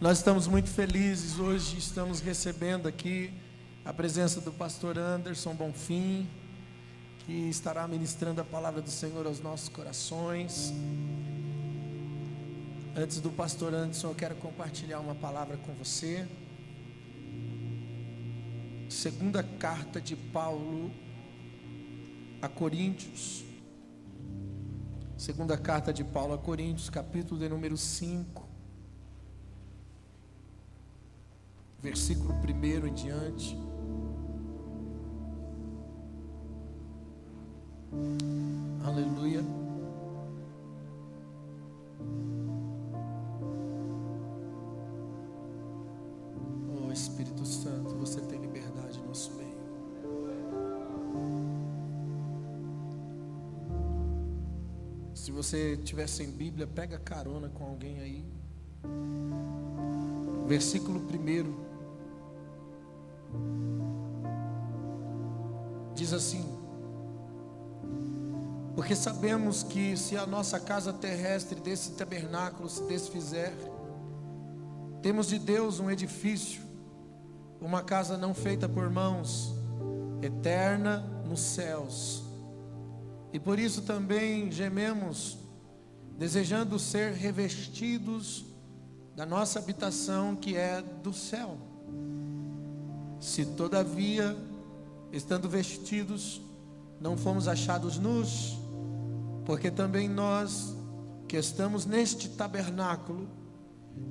Nós estamos muito felizes hoje, estamos recebendo aqui a presença do pastor Anderson Bonfim, que estará ministrando a palavra do Senhor aos nossos corações. Antes do pastor Anderson, eu quero compartilhar uma palavra com você. Segunda carta de Paulo a Coríntios. Segunda carta de Paulo a Coríntios, capítulo de número 5. Versículo 1 em diante. Aleluia. Oh Espírito Santo, você tem liberdade no nosso meio. Se você tiver sem Bíblia, pega carona com alguém aí. Versículo 1 diz assim: porque sabemos que se a nossa casa terrestre desse tabernáculo se desfizer, temos de Deus um edifício, uma casa não feita por mãos, eterna nos céus. E por isso também gememos, desejando ser revestidos da nossa habitação que é do céu. Se todavia, estando vestidos, não fomos achados nus, porque também nós, que estamos neste tabernáculo,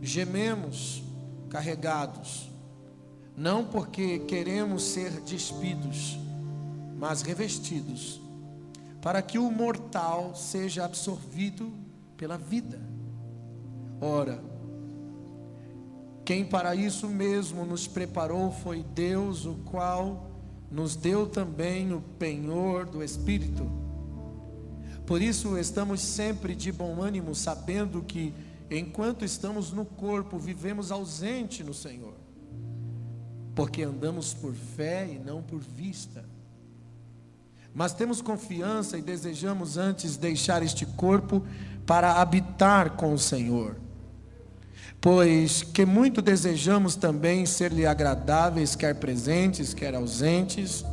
gememos carregados, não porque queremos ser despidos, mas revestidos, para que o mortal seja absorvido pela vida. Ora, quem para isso mesmo nos preparou foi Deus, o qual nos deu também o penhor do Espírito. Por isso estamos sempre de bom ânimo, sabendo que enquanto estamos no corpo, vivemos ausente no Senhor, porque andamos por fé e não por vista. Mas temos confiança e desejamos antes deixar este corpo para habitar com o Senhor. Pois que muito desejamos também ser-lhe agradáveis, quer presentes, quer ausentes,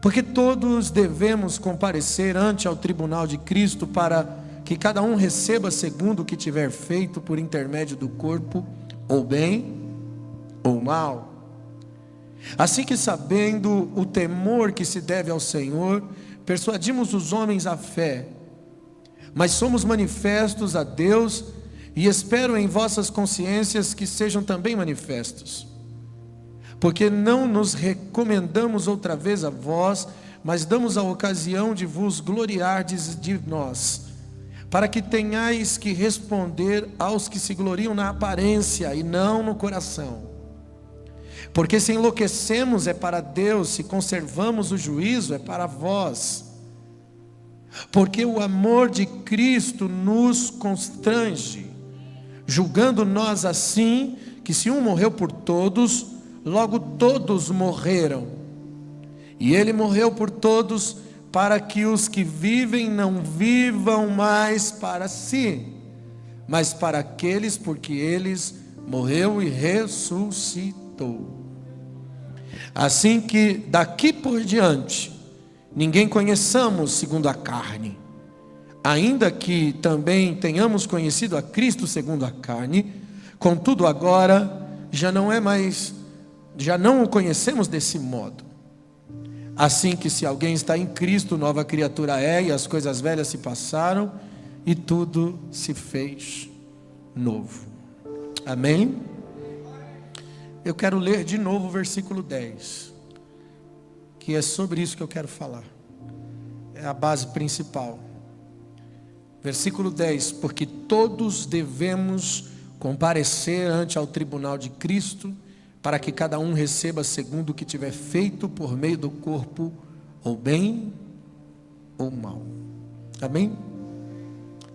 porque todos devemos comparecer ante ao tribunal de Cristo, para que cada um receba segundo o que tiver feito por intermédio do corpo, ou bem ou mal. Assim que, sabendo o temor que se deve ao Senhor, persuadimos os homens à fé, mas somos manifestos a Deus, e espero em vossas consciências que sejam também manifestos. Porque não nos recomendamos outra vez a vós, mas damos a ocasião de vos gloriardes de nós, para que tenhais que responder aos que se gloriam na aparência e não no coração. Porque se enlouquecemos é para Deus, se conservamos o juízo é para vós. Porque o amor de Cristo nos constrange, julgando nós assim, que se um morreu por todos, logo todos morreram. E ele morreu por todos, para que os que vivem não vivam mais para si, mas para aqueles por que eles morreu e ressuscitou. Assim que daqui por diante ninguém conheçamos segundo a carne, ainda que também tenhamos conhecido a Cristo segundo a carne, contudo agora já não o conhecemos desse modo. Assim que se alguém está em Cristo, nova criatura é, e as coisas velhas se passaram e tudo se fez novo. Amém? Eu quero ler de novo o versículo 10, que é sobre isso que eu quero falar. É a base principal. Versículo 10: porque todos devemos comparecer ante ao tribunal de Cristo, para que cada um receba segundo o que tiver feito por meio do corpo, ou bem ou mal. Amém?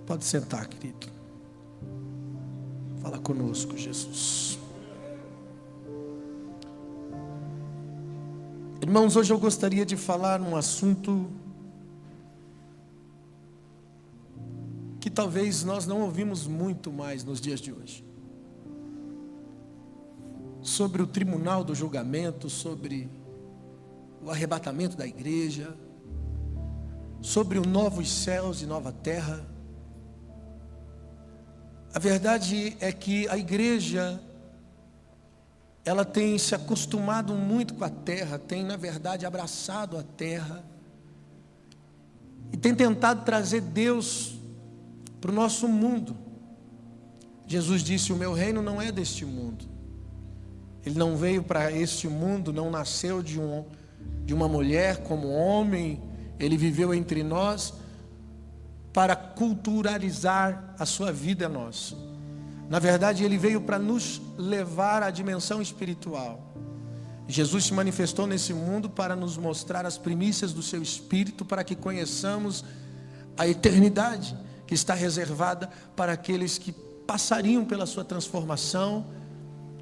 Pode sentar, querido. Fala conosco, Jesus. Irmãos, hoje eu gostaria de falar num assunto que talvez nós não ouvimos muito mais nos dias de hoje. sobre o tribunal do julgamento, sobre o arrebatamento da igreja, sobre os novos céus e nova terra. A verdade é que a igreja, ela tem se acostumado muito com a terra, tem na verdade abraçado a terra e tem tentado trazer Deus para o nosso mundo. Jesus disse: o meu reino não é deste mundo. Ele não veio para este mundo, não nasceu de uma mulher como homem. Ele viveu entre nós para culturalizar a sua vida a nós. Na verdade, ele veio para nos levar à dimensão espiritual. Jesus se manifestou nesse mundo para nos mostrar as primícias do seu Espírito, para que conheçamos a eternidade que está reservada para aqueles que passariam pela sua transformação,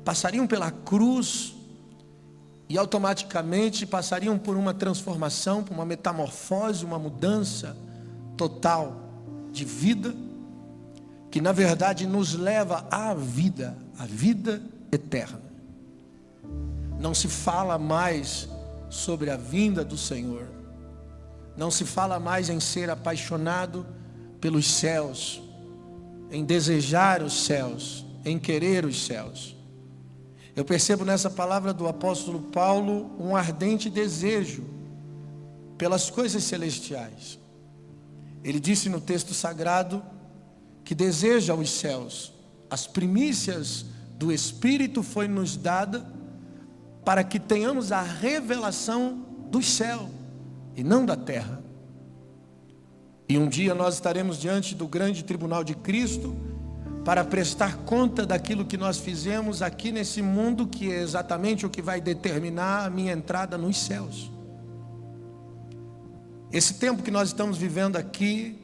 passariam pela cruz e automaticamente passariam por uma transformação, por uma metamorfose, uma mudança total de vida, que na verdade nos leva à vida eterna. Não se fala mais sobre a vinda do Senhor, não se fala mais em ser apaixonado pelos céus, em desejar os céus, em querer os céus. Eu percebo nessa palavra do apóstolo Paulo um ardente desejo pelas coisas celestiais. Ele disse no texto sagrado que deseja os céus. As primícias do Espírito foi nos dada para que tenhamos a revelação do céu e não da terra. E um dia nós estaremos diante do grande tribunal de Cristo para prestar conta daquilo que nós fizemos aqui nesse mundo, que é exatamente o que vai determinar a minha entrada nos céus. Esse tempo que nós estamos vivendo aqui,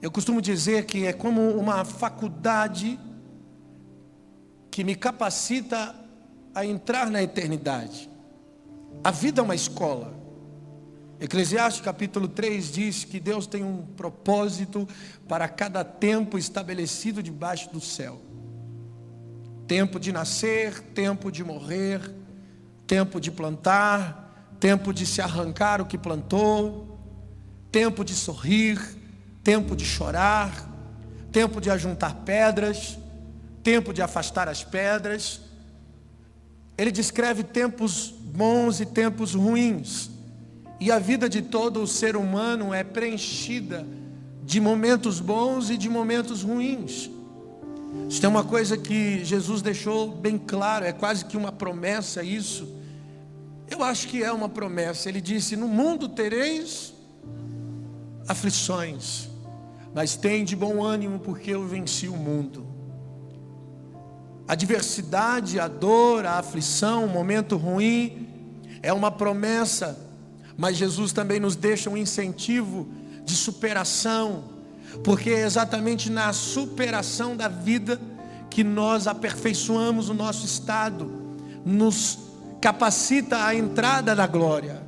eu costumo dizer que é como uma faculdade que me capacita a entrar na eternidade. A vida é uma escola. Eclesiastes capítulo 3 diz que Deus tem um propósito para cada tempo estabelecido debaixo do céu. Tempo de nascer, tempo de morrer, tempo de plantar, tempo de se arrancar o que plantou, tempo de sorrir, tempo de chorar, tempo de ajuntar pedras, tempo de afastar as pedras. Ele descreve tempos bons e tempos ruins. E a vida de todo o ser humano é preenchida de momentos bons e de momentos ruins. Isso é uma coisa que Jesus deixou bem claro, é quase que uma promessa isso. Eu acho que é uma promessa. Ele disse: no mundo tereis aflições, mas tende bom ânimo, porque eu venci o mundo. A adversidade, a dor, a aflição, o momento ruim é uma promessa. Mas Jesus também nos deixa um incentivo de superação, porque é exatamente na superação da vida que nós aperfeiçoamos o nosso estado, nos capacita a entrada na glória.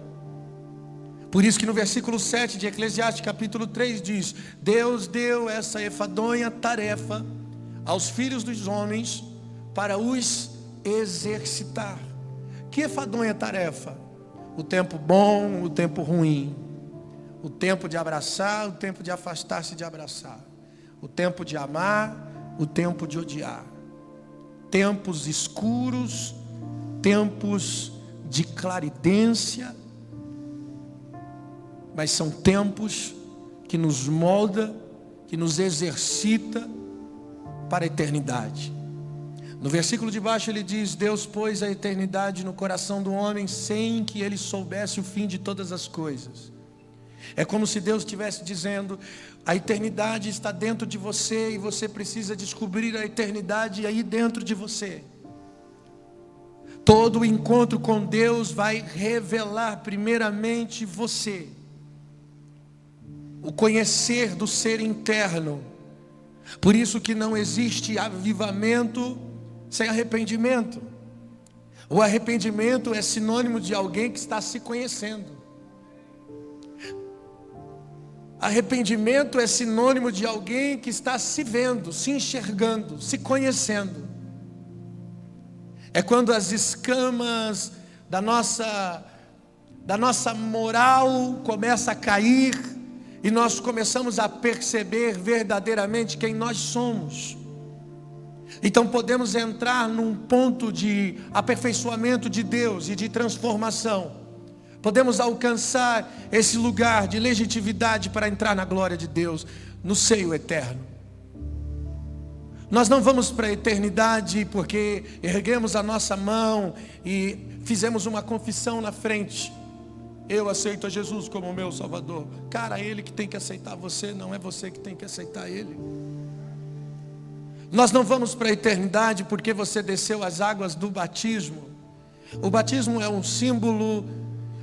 Por isso que no versículo 7 de Eclesiastes capítulo 3 diz: Deus deu essa enfadonha tarefa aos filhos dos homens para os exercitar. Que enfadonha tarefa? O tempo bom, o tempo ruim. O tempo de abraçar, o tempo de afastar-se de abraçar. O tempo de amar, o tempo de odiar. Tempos escuros, tempos de claridência. Mas são tempos que nos molda, que nos exercita para a eternidade. No versículo de baixo ele diz: Deus pôs a eternidade no coração do homem sem que ele soubesse o fim de todas as coisas. É como se Deus estivesse dizendo: a eternidade está dentro de você e você precisa descobrir a eternidade aí dentro de você. Todo encontro com Deus vai revelar primeiramente você. O conhecer do ser interno. Por isso que não existe avivamento sem arrependimento. O arrependimento é sinônimo de alguém que está se conhecendo. Arrependimento é sinônimo de alguém que está se vendo, se enxergando, se conhecendo. É quando as escamas da nossa moral começam a cair e nós começamos a perceber verdadeiramente quem nós somos. Então podemos entrar num ponto de aperfeiçoamento de Deus e de transformação. Podemos alcançar esse lugar de legitimidade para entrar na glória de Deus, no seio eterno. Nós não vamos para a eternidade porque erguemos a nossa mão e fizemos uma confissão na frente. Eu aceito a Jesus como meu Salvador. Cara, é Ele que tem que aceitar você, não é você que tem que aceitar Ele. Nós não vamos para a eternidade porque você desceu as águas do batismo. O batismo é um símbolo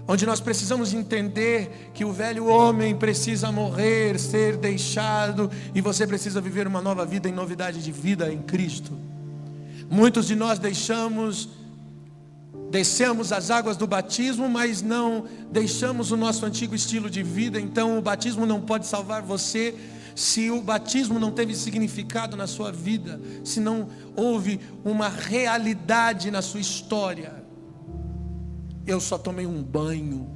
onde nós precisamos entender que o velho homem precisa morrer, ser deixado, e você precisa viver uma nova vida em novidade de vida em Cristo. Muitos de nós descemos as águas do batismo, mas não deixamos o nosso antigo estilo de vida. Então o batismo não pode salvar você se o batismo não teve significado na sua vida, se não houve uma realidade na sua história. Eu só tomei um banho.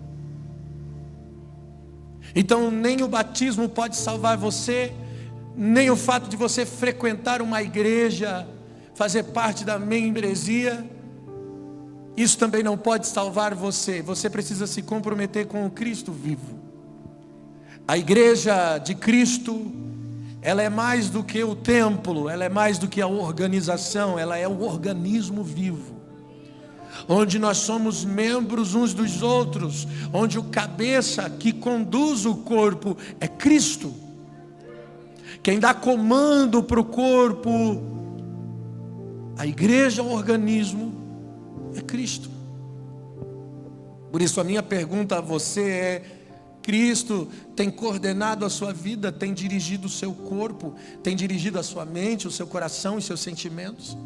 Então nem o batismo pode salvar você, nem o fato de você frequentar uma igreja, fazer parte da membresia, isso também não pode salvar você. Você precisa se comprometer com o Cristo vivo. A igreja de Cristo, ela é mais do que o templo, ela é mais do que a organização, ela é o organismo vivo, onde nós somos membros uns dos outros, onde o cabeça que conduz o corpo é Cristo. Quem dá comando para o corpo, a igreja, o organismo, é Cristo. Por isso a minha pergunta a você é: Cristo tem coordenado a sua vida, tem dirigido o seu corpo, tem dirigido a sua mente, o seu coração e seus sentimentos?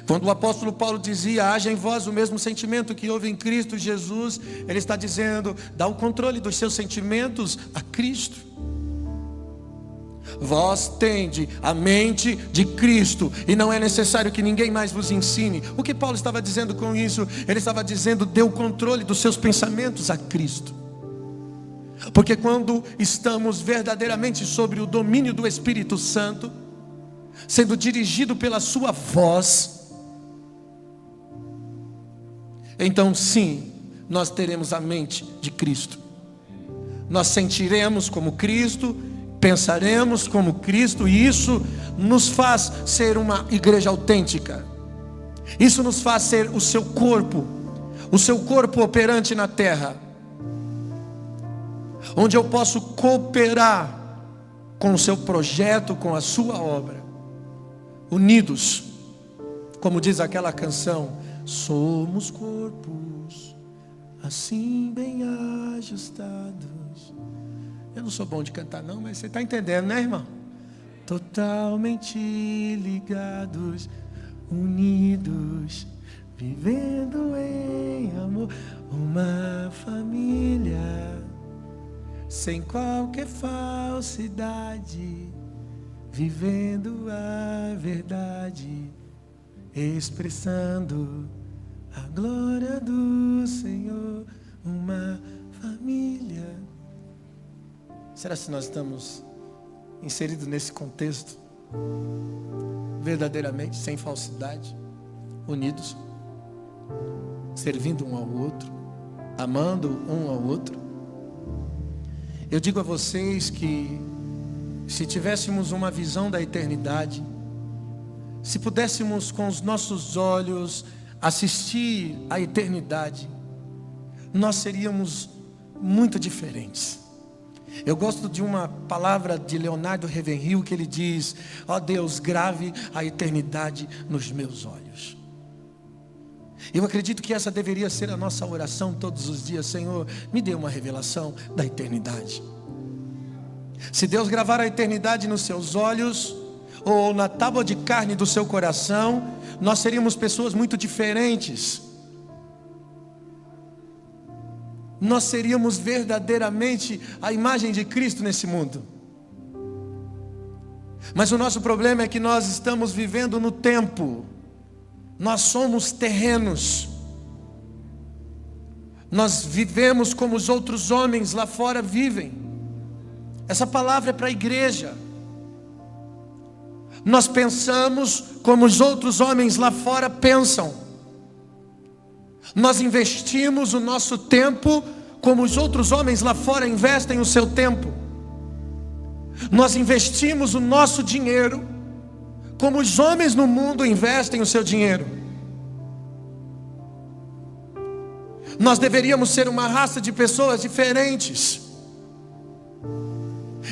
Quando o apóstolo Paulo dizia: haja em vós o mesmo sentimento que houve em Cristo Jesus, ele está dizendo: dá o controle dos seus sentimentos a Cristo. Vós tende a mente de Cristo, e não é necessário que ninguém mais vos ensine. O que Paulo estava dizendo com isso? Ele estava dizendo: dê o controle dos seus pensamentos a Cristo. Porque quando estamos verdadeiramente sobre o domínio do Espírito Santo, sendo dirigido pela sua voz, então sim, nós teremos a mente de Cristo. Nós sentiremos como Cristo, pensaremos como Cristo, e isso nos faz ser uma igreja autêntica. Isso nos faz ser o seu corpo operante na terra, onde eu posso cooperar com o seu projeto, com a sua obra, unidos, como diz aquela canção: somos corpos assim bem ajustados. Eu não sou bom de cantar não, mas você está entendendo, né, irmão? Totalmente ligados, unidos, vivendo em amor, uma família, sem qualquer falsidade, vivendo a verdade, expressando a glória do Senhor, uma família. Será que nós estamos inseridos nesse contexto, verdadeiramente, sem falsidade, unidos, servindo um ao outro, amando um ao outro? Eu digo a vocês que, se tivéssemos uma visão da eternidade, se pudéssemos com os nossos olhos assistir à eternidade, nós seríamos muito diferentes. Eu gosto de uma palavra de Leonardo Ravenhill, que ele diz: ó Deus, grave a eternidade nos meus olhos. Eu acredito que essa deveria ser a nossa oração todos os dias: Senhor, me dê uma revelação da eternidade. Se Deus gravar a eternidade nos seus olhos, ou na tábua de carne do seu coração, nós seríamos pessoas muito diferentes. Nós seríamos verdadeiramente a imagem de Cristo nesse mundo. Mas o nosso problema é que nós estamos vivendo no tempo, Nós somos terrenos. Nós vivemos como os outros homens lá fora vivem. Essa palavra é para a igreja. Nós pensamos como os outros homens lá fora pensam. Nós investimos o nosso tempo como os outros homens lá fora investem o seu tempo. Nós investimos o nosso dinheiro como os homens no mundo investem o seu dinheiro. Nós deveríamos ser uma raça de pessoas diferentes.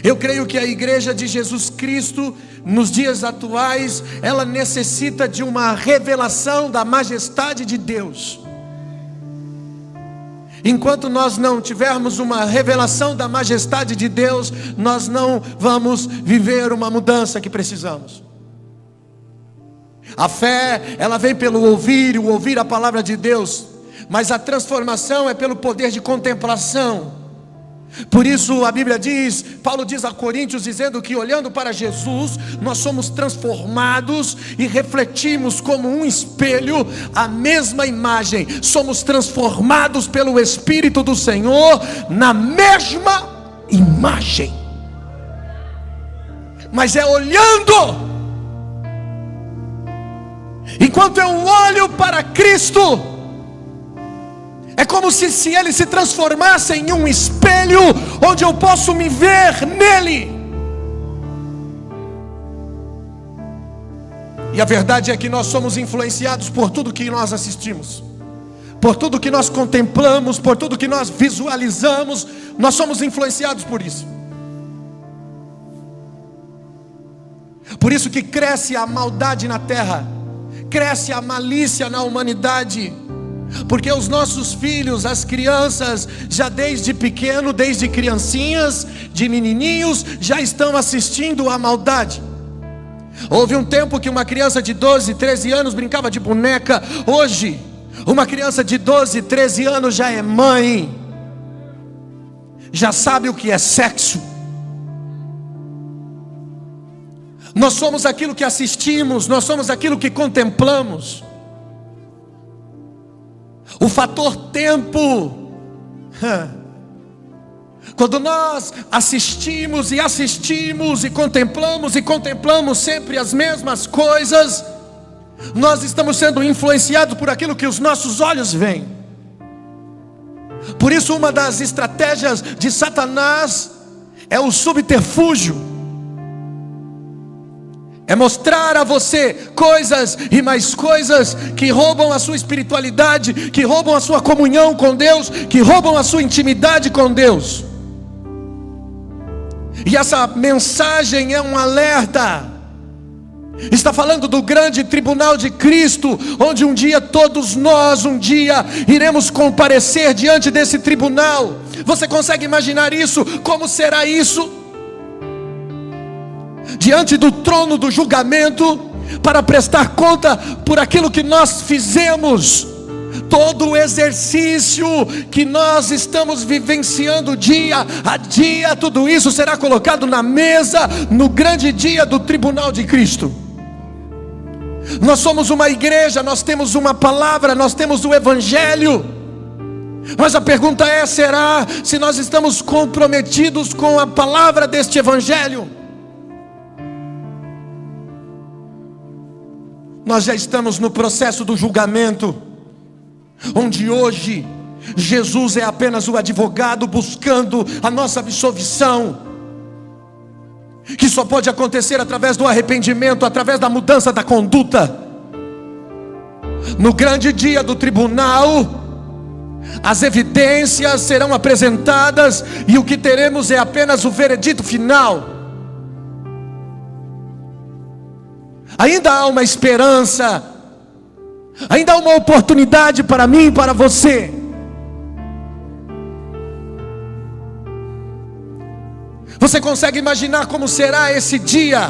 Eu creio que a igreja de Jesus Cristo, nos dias atuais, ela necessita de uma revelação da majestade de Deus. Enquanto nós não tivermos uma revelação da majestade de Deus, nós não vamos viver uma mudança que precisamos. A fé, ela vem pelo ouvir a palavra de Deus. Mas a transformação é pelo poder de contemplação. Por isso a Bíblia diz, Paulo diz a Coríntios, dizendo que olhando para Jesus, nós somos transformados e refletimos como um espelho a mesma imagem. Somos transformados pelo Espírito do Senhor na mesma imagem. Mas é olhando. Enquanto eu olho para Cristo, é como se Ele se transformasse em um espelho, onde eu posso me ver nele. E a verdade é que nós somos influenciados por tudo que nós assistimos, por tudo que nós contemplamos, por tudo que nós visualizamos. Nós somos influenciados por isso. Por isso que cresce a maldade na terra, cresce a malícia na humanidade. Porque os nossos filhos, as crianças, já desde pequeno, desde criancinhas, de menininhos, já estão assistindo à maldade. Houve um tempo que uma criança de 12, 13 anos brincava de boneca. Hoje, uma criança de 12, 13 anos já é mãe, já sabe o que é sexo. Nós somos aquilo que assistimos, nós somos aquilo que contemplamos. O fator tempo, quando nós assistimos e contemplamos sempre as mesmas coisas, nós estamos sendo influenciados por aquilo que os nossos olhos veem. Por isso uma das estratégias de Satanás é o subterfúgio. É mostrar a você coisas e mais coisas que roubam a sua espiritualidade, que roubam a sua comunhão com Deus, que roubam a sua intimidade com Deus. E essa mensagem é um alerta. Está falando do grande tribunal de Cristo, onde um dia todos nós, iremos comparecer diante desse tribunal. Você consegue imaginar isso? Como será isso? Diante do trono do julgamento, para prestar conta por aquilo que nós fizemos. Todo o exercício que nós estamos vivenciando dia a dia, tudo isso será colocado na mesa no grande dia do tribunal de Cristo. Nós somos uma igreja, nós temos uma palavra, nós temos o Evangelho. Mas a pergunta é, será se nós estamos comprometidos com a palavra deste Evangelho? Nós já estamos no processo do julgamento, onde hoje Jesus é apenas o advogado buscando a nossa absolvição, que só pode acontecer através do arrependimento, através da mudança da conduta. No grande dia do tribunal, as evidências serão apresentadas e o que teremos é apenas o veredito final. Ainda há uma esperança, ainda há uma oportunidade para mim e para você. Você consegue imaginar como será esse dia?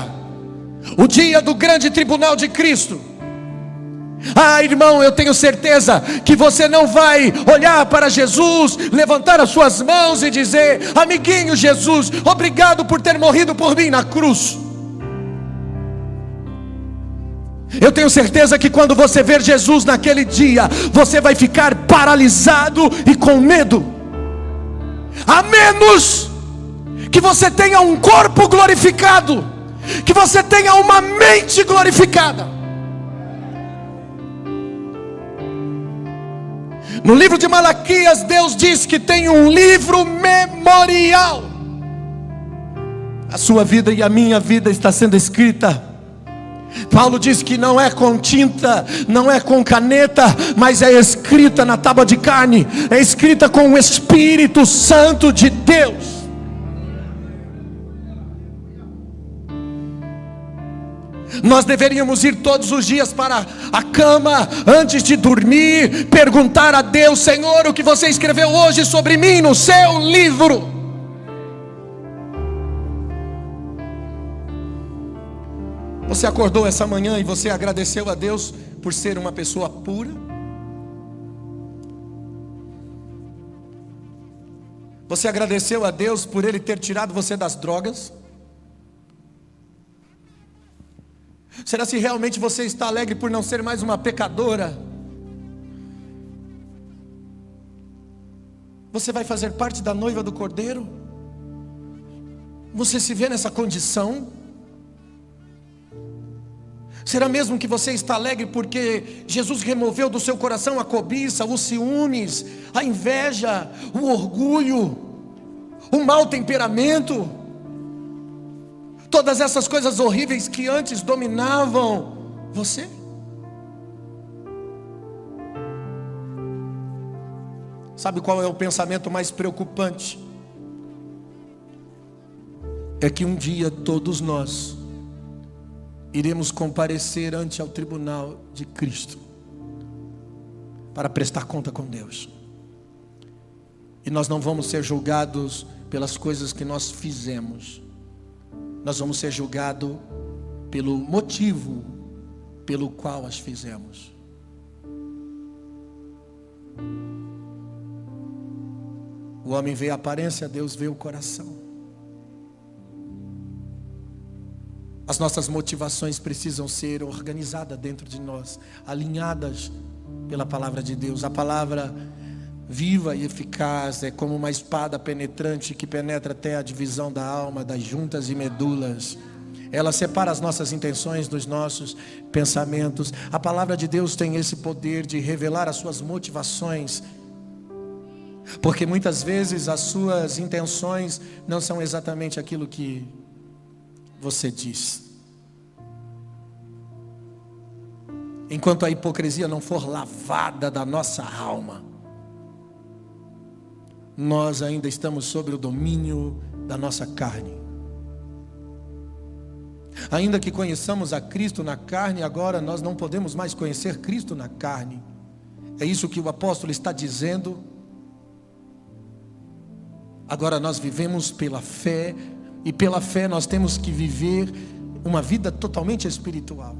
O dia do grande tribunal de Cristo. Ah, irmão, eu tenho certeza que você não vai olhar para Jesus, levantar as suas mãos e dizer: amiguinho Jesus, obrigado por ter morrido por mim na cruz. Eu tenho certeza que quando você ver Jesus naquele dia, você vai ficar paralisado e com medo, a menos que você tenha um corpo glorificado, que você tenha uma mente glorificada. No livro de Malaquias, Deus diz que tem um livro memorial. A sua vida e a minha vida está sendo escrita. Paulo diz que não é com tinta, não é com caneta, mas é escrita na tábua de carne, é escrita com o Espírito Santo de Deus. Nós deveríamos ir todos os dias para a cama, antes de dormir, perguntar a Deus: Senhor, o que você escreveu hoje sobre mim no seu livro? Você acordou essa manhã e você agradeceu a Deus por ser uma pessoa pura? Você agradeceu a Deus por Ele ter tirado você das drogas? Será se realmente você está alegre por não ser mais uma pecadora? Você vai fazer parte da noiva do Cordeiro? Você se vê nessa condição? Será mesmo que você está alegre porque Jesus removeu do seu coração a cobiça, os ciúmes, a inveja, o orgulho, o mau temperamento, todas essas coisas horríveis que antes dominavam você? Sabe qual é o pensamento mais preocupante? É que um dia todos nós iremos comparecer ante ao tribunal de Cristo para prestar conta com Deus. E nós não vamos ser julgados pelas coisas que nós fizemos. Nós vamos ser julgados pelo motivo pelo qual as fizemos. O homem vê a aparência, Deus vê o coração. As nossas motivações precisam ser organizadas dentro de nós, alinhadas pela palavra de Deus. A palavra viva e eficaz é como uma espada penetrante que penetra até a divisão da alma, das juntas e medulas. Ela separa as nossas intenções dos nossos pensamentos. A palavra de Deus tem esse poder de revelar as suas motivações, porque muitas vezes as suas intenções não são exatamente aquilo que você diz. Enquanto a hipocrisia não for lavada da nossa alma, nós ainda estamos sob o domínio da nossa carne. Ainda que conheçamos a Cristo na carne, agora nós não podemos mais conhecer Cristo na carne. É isso que o apóstolo está dizendo. Agora nós vivemos pela fé, e pela fé nós temos que viver uma vida totalmente espiritual.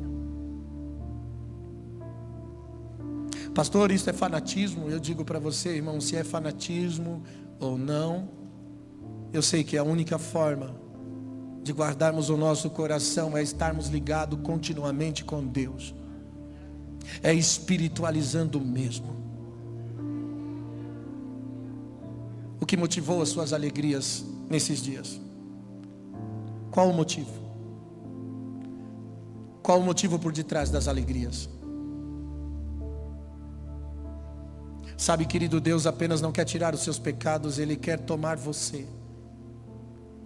Pastor, isso é fanatismo? Eu digo para você, irmão, se é fanatismo ou não, eu sei que a única forma de guardarmos o nosso coração é estarmos ligados continuamente com Deus, é espiritualizando mesmo. O que motivou as suas alegrias nesses dias? Qual o motivo? Qual o motivo por detrás das alegrias? Sabe, querido, Deus apenas não quer tirar os seus pecados, Ele quer tomar você.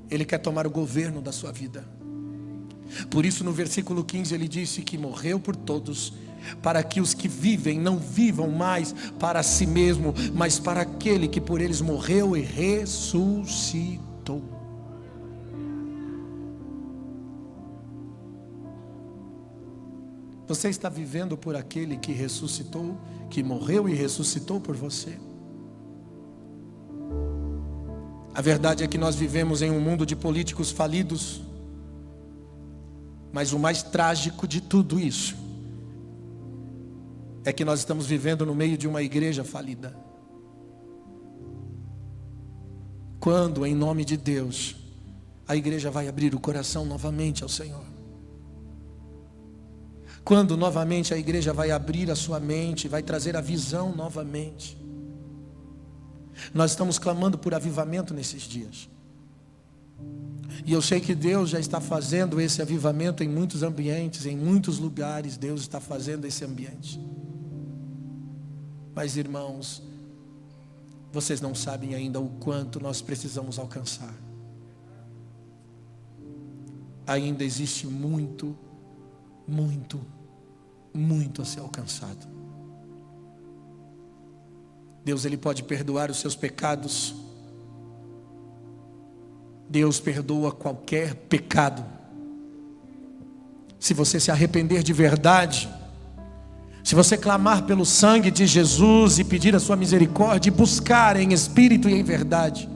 Ele quer tomar o governo da sua vida. Por isso no versículo 15 Ele disse que morreu por todos, para que os que vivem não vivam mais para si mesmo, mas para aquele que por eles morreu e ressuscitou. Você está vivendo por aquele que ressuscitou, que morreu e ressuscitou por você? A verdade é que nós vivemos em um mundo de políticos falidos, mas o mais trágico de tudo isso é que nós estamos vivendo no meio de uma igreja falida. Quando, em nome de Deus, a igreja vai abrir o coração novamente ao Senhor? Quando novamente a igreja vai abrir a sua mente, vai trazer a visão novamente. Nós estamos clamando por avivamento nesses dias. E eu sei que Deus já está fazendo esse avivamento em muitos ambientes, em muitos lugares. Deus está fazendo esse ambiente. Mas, irmãos, vocês não sabem ainda o quanto nós precisamos alcançar. Ainda existe muito a ser alcançado. Deus, Ele pode perdoar os seus pecados. Deus perdoa qualquer pecado. Se você se arrepender de verdade, se você clamar pelo sangue de Jesus e pedir a sua misericórdia, e buscar em espírito e em verdade,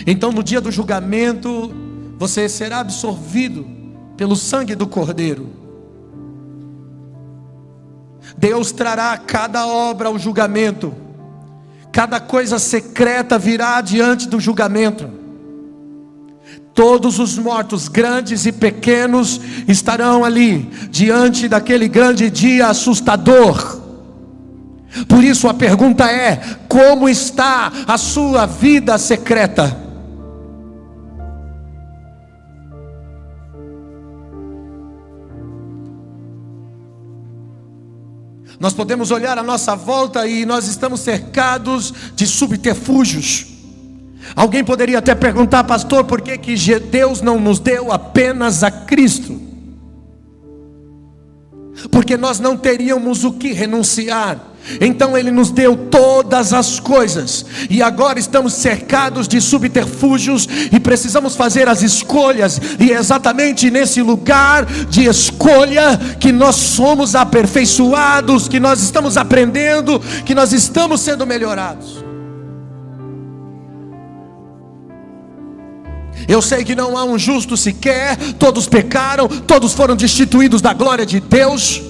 então no dia do julgamento, você será absorvido pelo sangue do Cordeiro. Deus trará cada obra ao julgamento. Cada coisa secreta virá diante do julgamento. Todos os mortos, grandes e pequenos, estarão ali, diante daquele grande dia assustador. Por isso a pergunta é: como está a sua vida secreta? Nós podemos olhar à nossa volta e nós estamos cercados de subterfúgios. Alguém poderia até perguntar: pastor, por que Deus não nos deu apenas a Cristo? Porque nós não teríamos o que renunciar. Então Ele nos deu todas as coisas, e agora estamos cercados de subterfúgios e precisamos fazer as escolhas. E é exatamente nesse lugar de escolha que nós somos aperfeiçoados, que nós estamos aprendendo, que nós estamos sendo melhorados. Eu sei que não há um justo sequer, todos pecaram, todos foram destituídos da glória de Deus,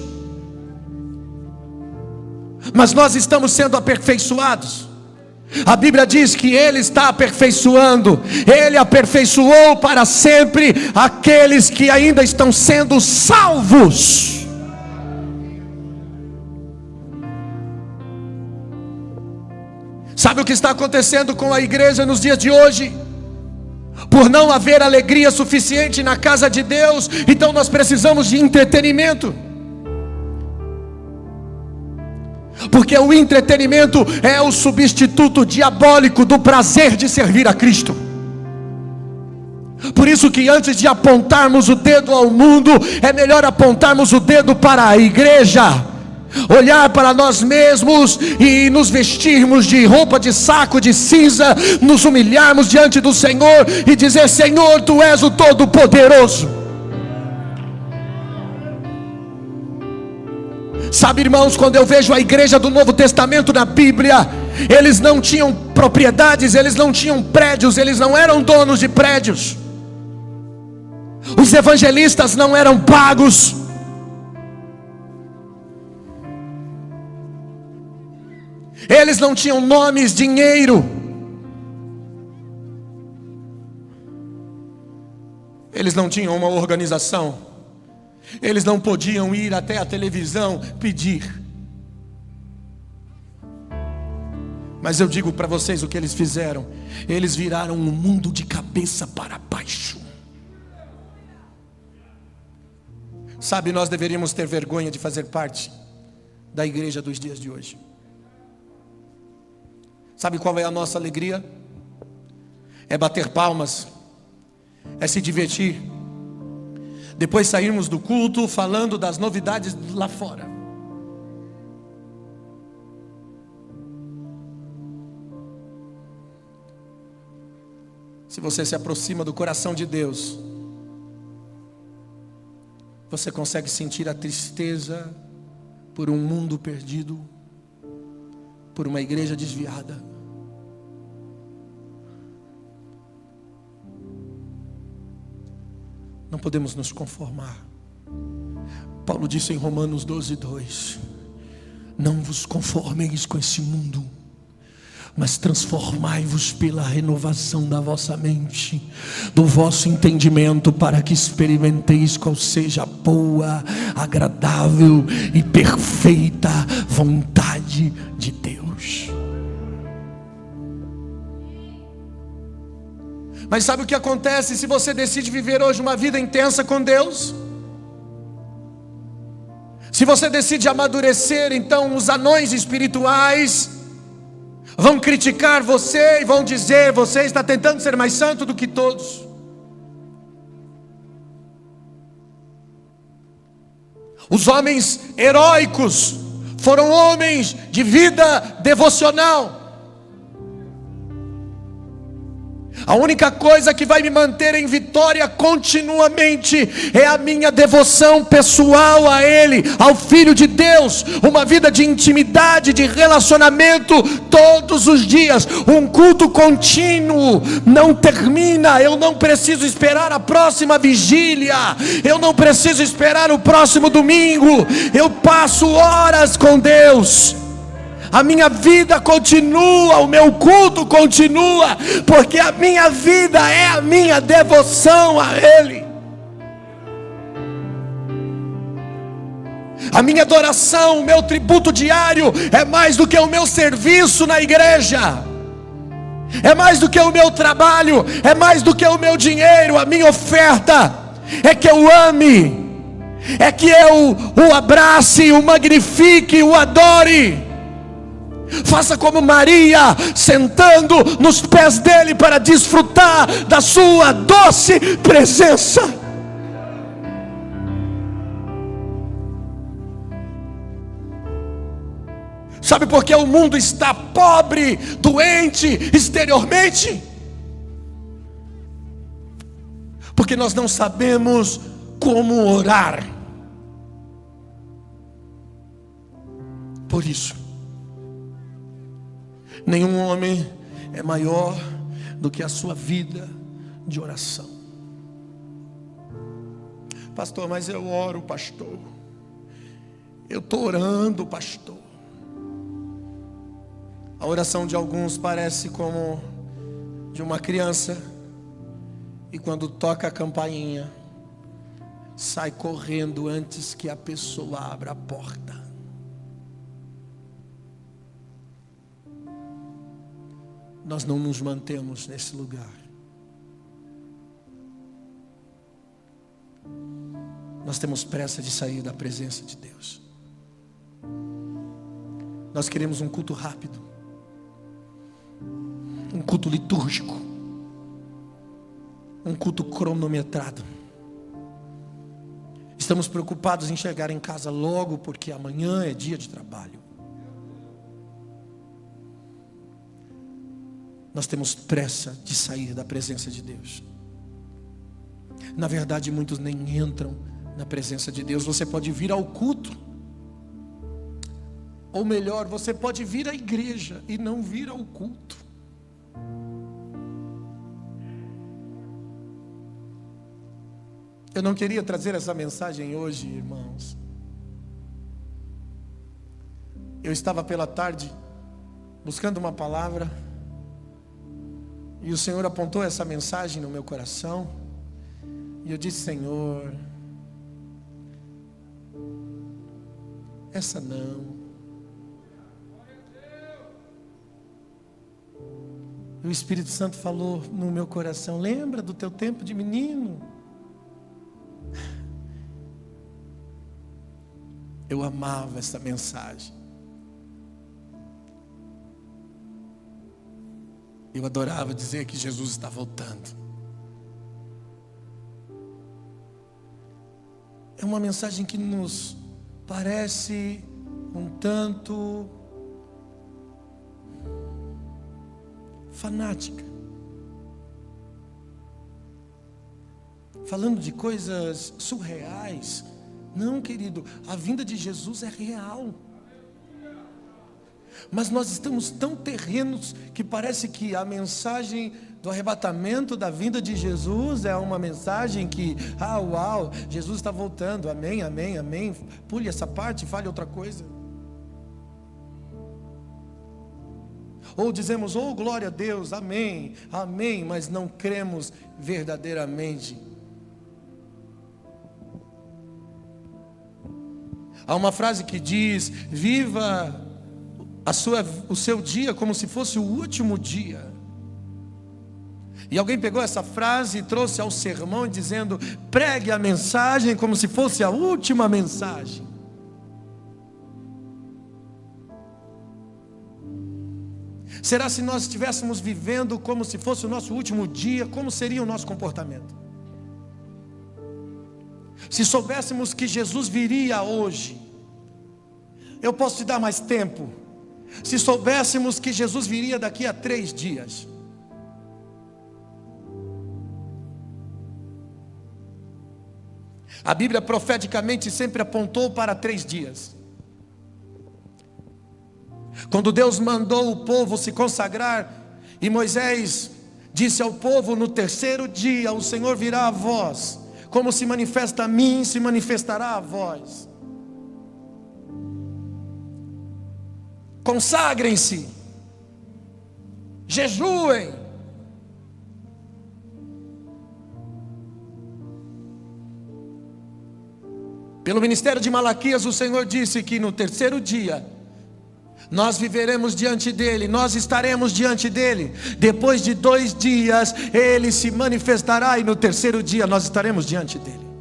mas nós estamos sendo aperfeiçoados. A Bíblia diz que Ele está aperfeiçoando. Ele aperfeiçoou para sempre aqueles que ainda estão sendo salvos. Sabe o que está acontecendo com a igreja nos dias de hoje? Por não haver alegria suficiente na casa de Deus, então nós precisamos de entretenimento. Porque o entretenimento é o substituto diabólico do prazer de servir a Cristo. Por isso que antes de apontarmos o dedo ao mundo, é melhor apontarmos o dedo para a igreja. Olhar para nós mesmos e nos vestirmos de roupa de saco de cinza, nos humilharmos diante do Senhor e dizer: Senhor, Tu és o Todo-Poderoso. Sabe, irmãos, quando eu vejo a igreja do Novo Testamento na Bíblia, eles não tinham propriedades, eles não tinham prédios, eles não eram donos de prédios. Os evangelistas não eram pagos. Eles não tinham nomes, dinheiro. Eles não tinham uma organização. Eles não podiam ir até a televisão pedir. Mas eu digo para vocês o que eles fizeram. Eles viraram o mundo de cabeça para baixo. Sabe, nós deveríamos ter vergonha de fazer parte da igreja dos dias de hoje. Sabe qual é a nossa alegria? É bater palmas, é se divertir, depois sairmos do culto falando das novidades lá fora. Se você se aproxima do coração de Deus, você consegue sentir a tristeza por um mundo perdido, por uma igreja desviada. Não podemos nos conformar. Paulo disse em Romanos 12:2: não vos conformeis com esse mundo, mas transformai-vos pela renovação da vossa mente, do vosso entendimento, para que experimenteis qual seja a boa, agradável e perfeita vontade de Deus. Mas sabe o que acontece se você decide viver hoje uma vida intensa com Deus? Se você decide amadurecer, então os anões espirituais vão criticar você e vão dizer: você está tentando ser mais santo do que todos. Os homens heróicos foram homens de vida devocional. A única coisa que vai me manter em vitória continuamente é a minha devoção pessoal a Ele, ao Filho de Deus. Uma vida de intimidade, de relacionamento todos os dias. Um culto contínuo não termina. Eu não preciso esperar a próxima vigília. Eu não preciso esperar o próximo domingo. Eu passo horas com Deus. A minha vida continua, o meu culto continua, porque a minha vida é a minha devoção a Ele. A minha adoração, o meu tributo diário é mais do que o meu serviço na igreja, é mais do que o meu trabalho, é mais do que o meu dinheiro. A minha oferta é que eu ame, é que eu o abrace, o magnifique, o adore. Faça como Maria, sentando nos pés dele para desfrutar da sua doce presença. Sabe por que o mundo está pobre, doente exteriormente? Porque nós não sabemos como orar. Por isso, nenhum homem é maior do que a sua vida de oração. Pastor, mas eu oro, pastor. Eu estou orando, pastor. A oração de alguns parece como de uma criança, e quando toca a campainha, sai correndo antes que a pessoa abra a porta. Nós não nos mantemos nesse lugar. Nós temos pressa de sair da presença de Deus. Nós queremos um culto rápido, um culto litúrgico, um culto cronometrado. Estamos preocupados em chegar em casa logo, porque amanhã é dia de trabalho. Nós temos pressa de sair da presença de Deus. Na verdade, muitos nem entram na presença de Deus. Você pode vir ao culto, ou melhor, você pode vir à igreja e não vir ao culto. Eu não queria trazer essa mensagem hoje, irmãos. Eu estava pela tarde buscando uma palavra, e o Senhor apontou essa mensagem no meu coração. E eu disse: Senhor, essa não. E o Espírito Santo falou no meu coração: lembra do teu tempo de menino? Eu amava essa mensagem. Eu adorava dizer que Jesus está voltando. É uma mensagem que nos parece um tanto fanática, falando de coisas surreais. Não, querido, a vinda de Jesus é real. Mas nós estamos tão terrenos que parece que a mensagem do arrebatamento da vinda de Jesus é uma mensagem que, uau, Jesus está voltando, amém, amém, amém. Pule essa parte e fale outra coisa. Ou dizemos, oh glória a Deus, amém, amém, mas não cremos verdadeiramente. Há uma frase que diz, viva o seu dia como se fosse o último dia. E alguém pegou essa frase e trouxe ao sermão dizendo, pregue a mensagem como se fosse a última mensagem. Será se nós estivéssemos vivendo como se fosse o nosso último dia, como seria o nosso comportamento? Se soubéssemos que Jesus viria hoje, eu posso te dar mais tempo. Se soubéssemos que Jesus viria daqui a 3 dias, a Bíblia profeticamente sempre apontou para 3 dias. Quando Deus mandou o povo se consagrar, e Moisés disse ao povo, no 3º dia o Senhor virá a vós, como se manifesta a mim, se manifestará a vós. Consagrem-se, jejuem. Pelo ministério de Malaquias, o Senhor disse que no 3º dia, nós viveremos diante dEle, nós estaremos diante dEle. Depois de 2 dias, Ele se manifestará e no 3º dia nós estaremos diante dEle.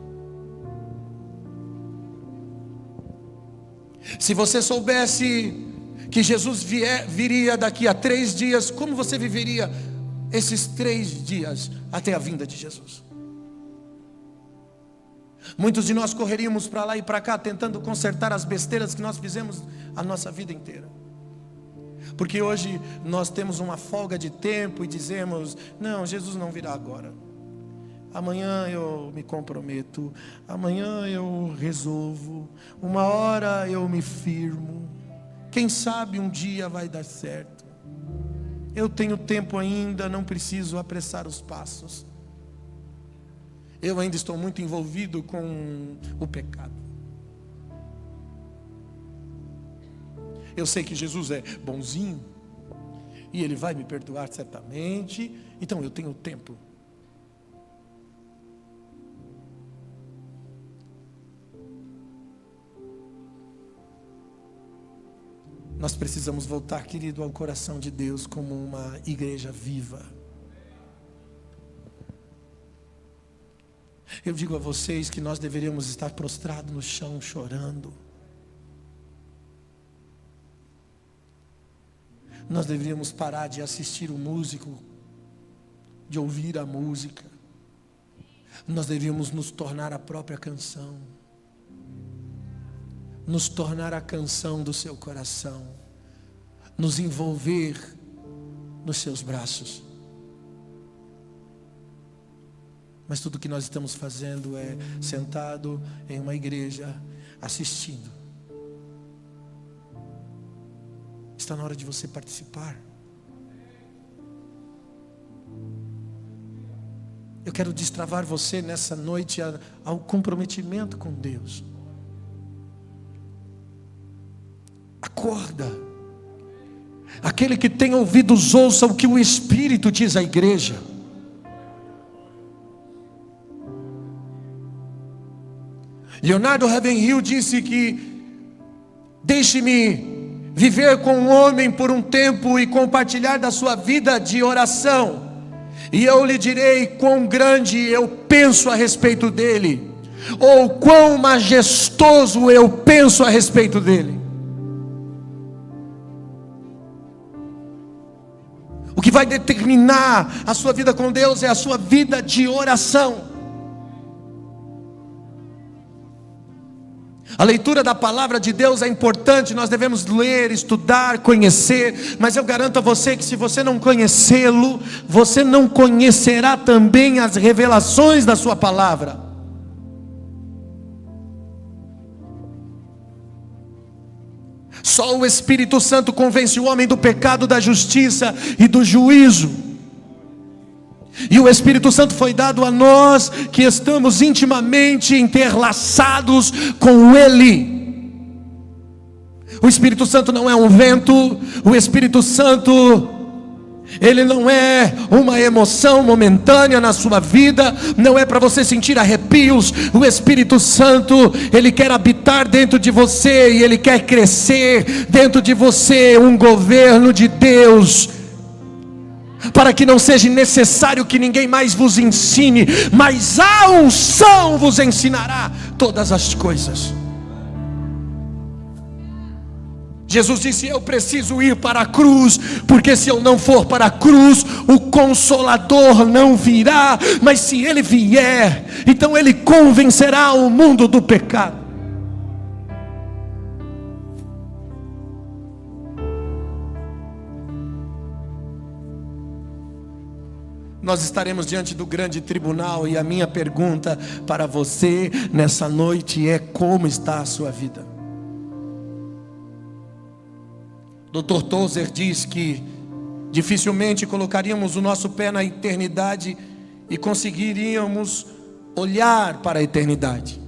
Se você soubesse que Jesus viria daqui a 3 dias, como você viveria esses 3 dias até a vinda de Jesus? Muitos de nós correríamos para lá e para cá tentando consertar as besteiras que nós fizemos a nossa vida inteira. Porque hoje nós temos uma folga de tempo e dizemos, não, Jesus não virá agora. Amanhã eu me comprometo, amanhã eu resolvo, uma hora eu me firmo. Quem sabe um dia vai dar certo. Eu tenho tempo ainda, não preciso apressar os passos. Eu ainda estou muito envolvido com o pecado. Eu sei que Jesus é bonzinho e Ele vai me perdoar certamente, então eu tenho tempo. Nós precisamos voltar, querido, ao coração de Deus como uma igreja viva. Eu digo a vocês que nós deveríamos estar prostrados no chão chorando. Nós deveríamos parar de assistir o músico, de ouvir a música. Nós deveríamos nos tornar a própria canção. Nos tornar a canção do seu coração. Nos envolver nos seus braços. Mas tudo que nós estamos fazendo é sentado em uma igreja, assistindo. Está na hora de você participar. Eu quero destravar você nessa noite ao comprometimento com Deus. Acorda. Aquele que tem ouvidos ouça o que o Espírito diz à igreja. Leonardo Ravenhill disse que deixe-me viver com um homem por um tempo e compartilhar da sua vida de oração, e eu lhe direi quão grande eu penso a respeito dele, ou quão majestoso eu penso a respeito dele. O que vai determinar a sua vida com Deus é a sua vida de oração. A leitura da palavra de Deus é importante, nós devemos ler, estudar, conhecer, mas eu garanto a você que se você não conhecê-lo, você não conhecerá também as revelações da sua palavra. Só o Espírito Santo convence o homem do pecado, da justiça e do juízo. E o Espírito Santo foi dado a nós que estamos intimamente interlaçados com Ele. O Espírito Santo não é um vento. O Espírito Santo, ele não é uma emoção momentânea na sua vida, não é para você sentir arrepios. O Espírito Santo, ele quer habitar dentro de você, e ele quer crescer dentro de você um governo de Deus, para que não seja necessário que ninguém mais vos ensine, mas a unção vos ensinará todas as coisas. Jesus disse: eu preciso ir para a cruz, porque se eu não for para a cruz, o Consolador não virá. Mas se ele vier, então ele convencerá o mundo do pecado. Nós estaremos diante do grande tribunal, e a minha pergunta para você nessa noite é: como está a sua vida? Dr. Tozer diz que dificilmente colocaríamos o nosso pé na eternidade e conseguiríamos olhar para a eternidade.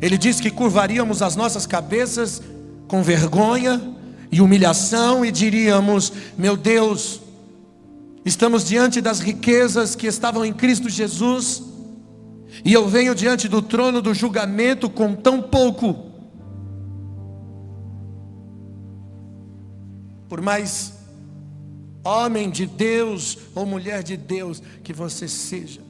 Ele diz que curvaríamos as nossas cabeças com vergonha e humilhação e diríamos: meu Deus, estamos diante das riquezas que estavam em Cristo Jesus, e eu venho diante do trono do julgamento com tão pouco. Por mais homem de Deus ou mulher de Deus que você seja,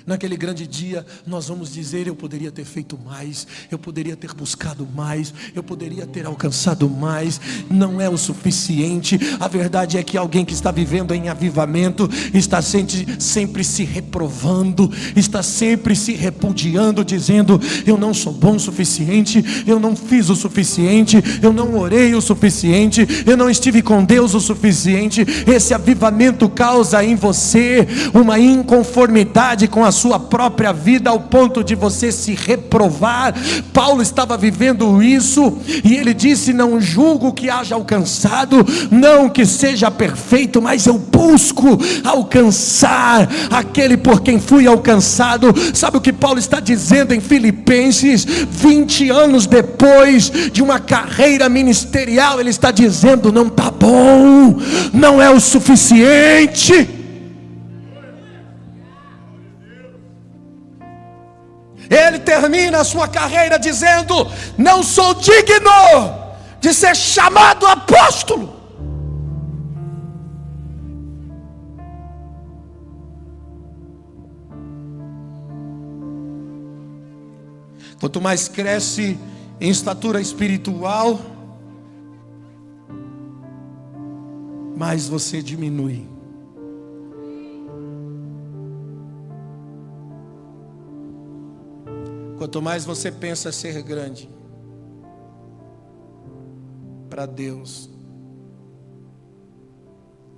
naquele grande dia nós vamos dizer: eu poderia ter feito mais, eu poderia ter buscado mais, eu poderia ter alcançado mais. Não é o suficiente. A verdade é que alguém que está vivendo em avivamento está sempre se reprovando, está sempre se repudiando, dizendo: eu não sou bom o suficiente, eu não fiz o suficiente, eu não orei o suficiente, eu não estive com Deus o suficiente. Esse avivamento causa em você uma inconformidade com a sua própria vida, ao ponto de você se reprovar. Paulo estava vivendo isso, e ele disse: não julgo que haja alcançado, não que seja perfeito, mas eu busco alcançar aquele por quem fui alcançado. Sabe o que Paulo está dizendo em Filipenses? 20 anos depois de uma carreira ministerial, ele está dizendo: não está bom, não é o suficiente. Ele termina a sua carreira dizendo: não sou digno de ser chamado apóstolo. Quanto mais cresce em estatura espiritual, mais você diminui. Quanto mais você pensa ser grande, para Deus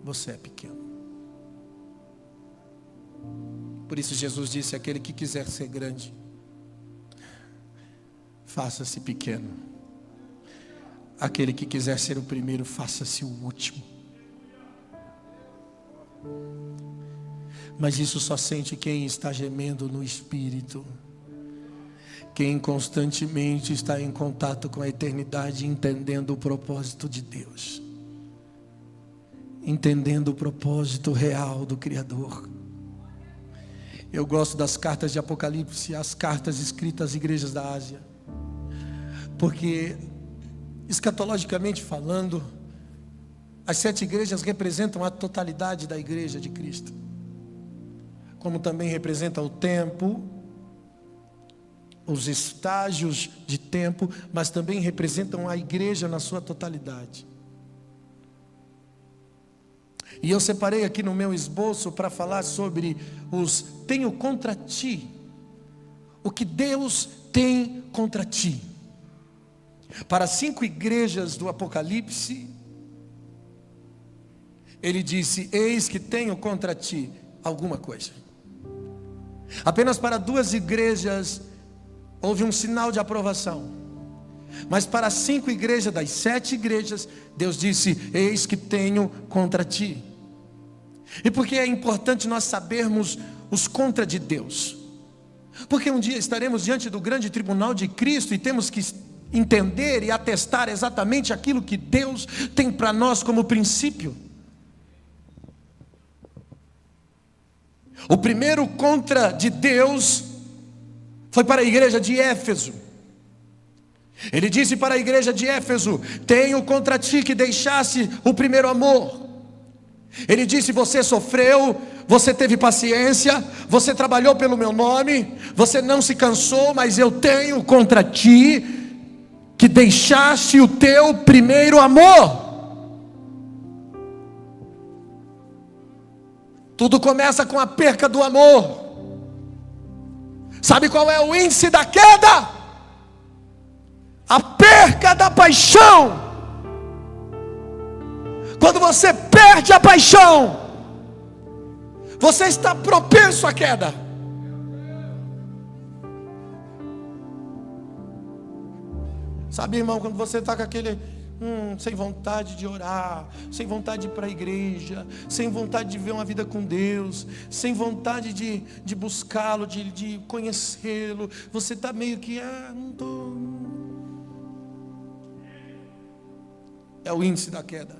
você é pequeno. Por isso Jesus disse: aquele que quiser ser grande, faça-se pequeno. Aquele que quiser ser o primeiro, faça-se o último. Mas isso só sente quem está gemendo no Espírito, quem constantemente está em contato com a eternidade, entendendo o propósito de Deus, entendendo o propósito real do Criador. Eu gosto das cartas de Apocalipse, as cartas escritas às igrejas da Ásia, porque escatologicamente falando, as 7 igrejas representam a totalidade da igreja de Cristo, como também representa o tempo, os estágios de tempo, mas também representam a igreja na sua totalidade. E eu separei aqui no meu esboço para falar sobre os tenho contra ti, o que Deus tem contra ti. Para 5 igrejas do Apocalipse, ele disse: eis que tenho contra ti alguma coisa. Apenas para 2 igrejas houve um sinal de aprovação, mas para 5 igrejas das 7 igrejas, Deus disse: eis que tenho contra ti. E por que é importante nós sabermos os contra de Deus? Porque um dia estaremos diante do grande tribunal de Cristo e temos que entender e atestar exatamente aquilo que Deus tem para nós como princípio. O primeiro contra de Deus foi para a igreja de Éfeso. Ele disse para a igreja de Éfeso: tenho contra ti que deixasse o primeiro amor. Ele disse: você sofreu, você teve paciência, você trabalhou pelo meu nome, você não se cansou, mas eu tenho contra ti que deixaste o teu primeiro amor. Tudo começa com a perca do amor. Sabe qual é o índice da queda? A perca da paixão. Quando você perde a paixão, você está propenso à queda. Sabe, irmão, quando você está com aquele sem vontade de orar, sem vontade de ir para a igreja, sem vontade de ver uma vida com Deus, sem vontade de buscá-lo, de conhecê-lo, você está meio que, não estou. É o índice da queda.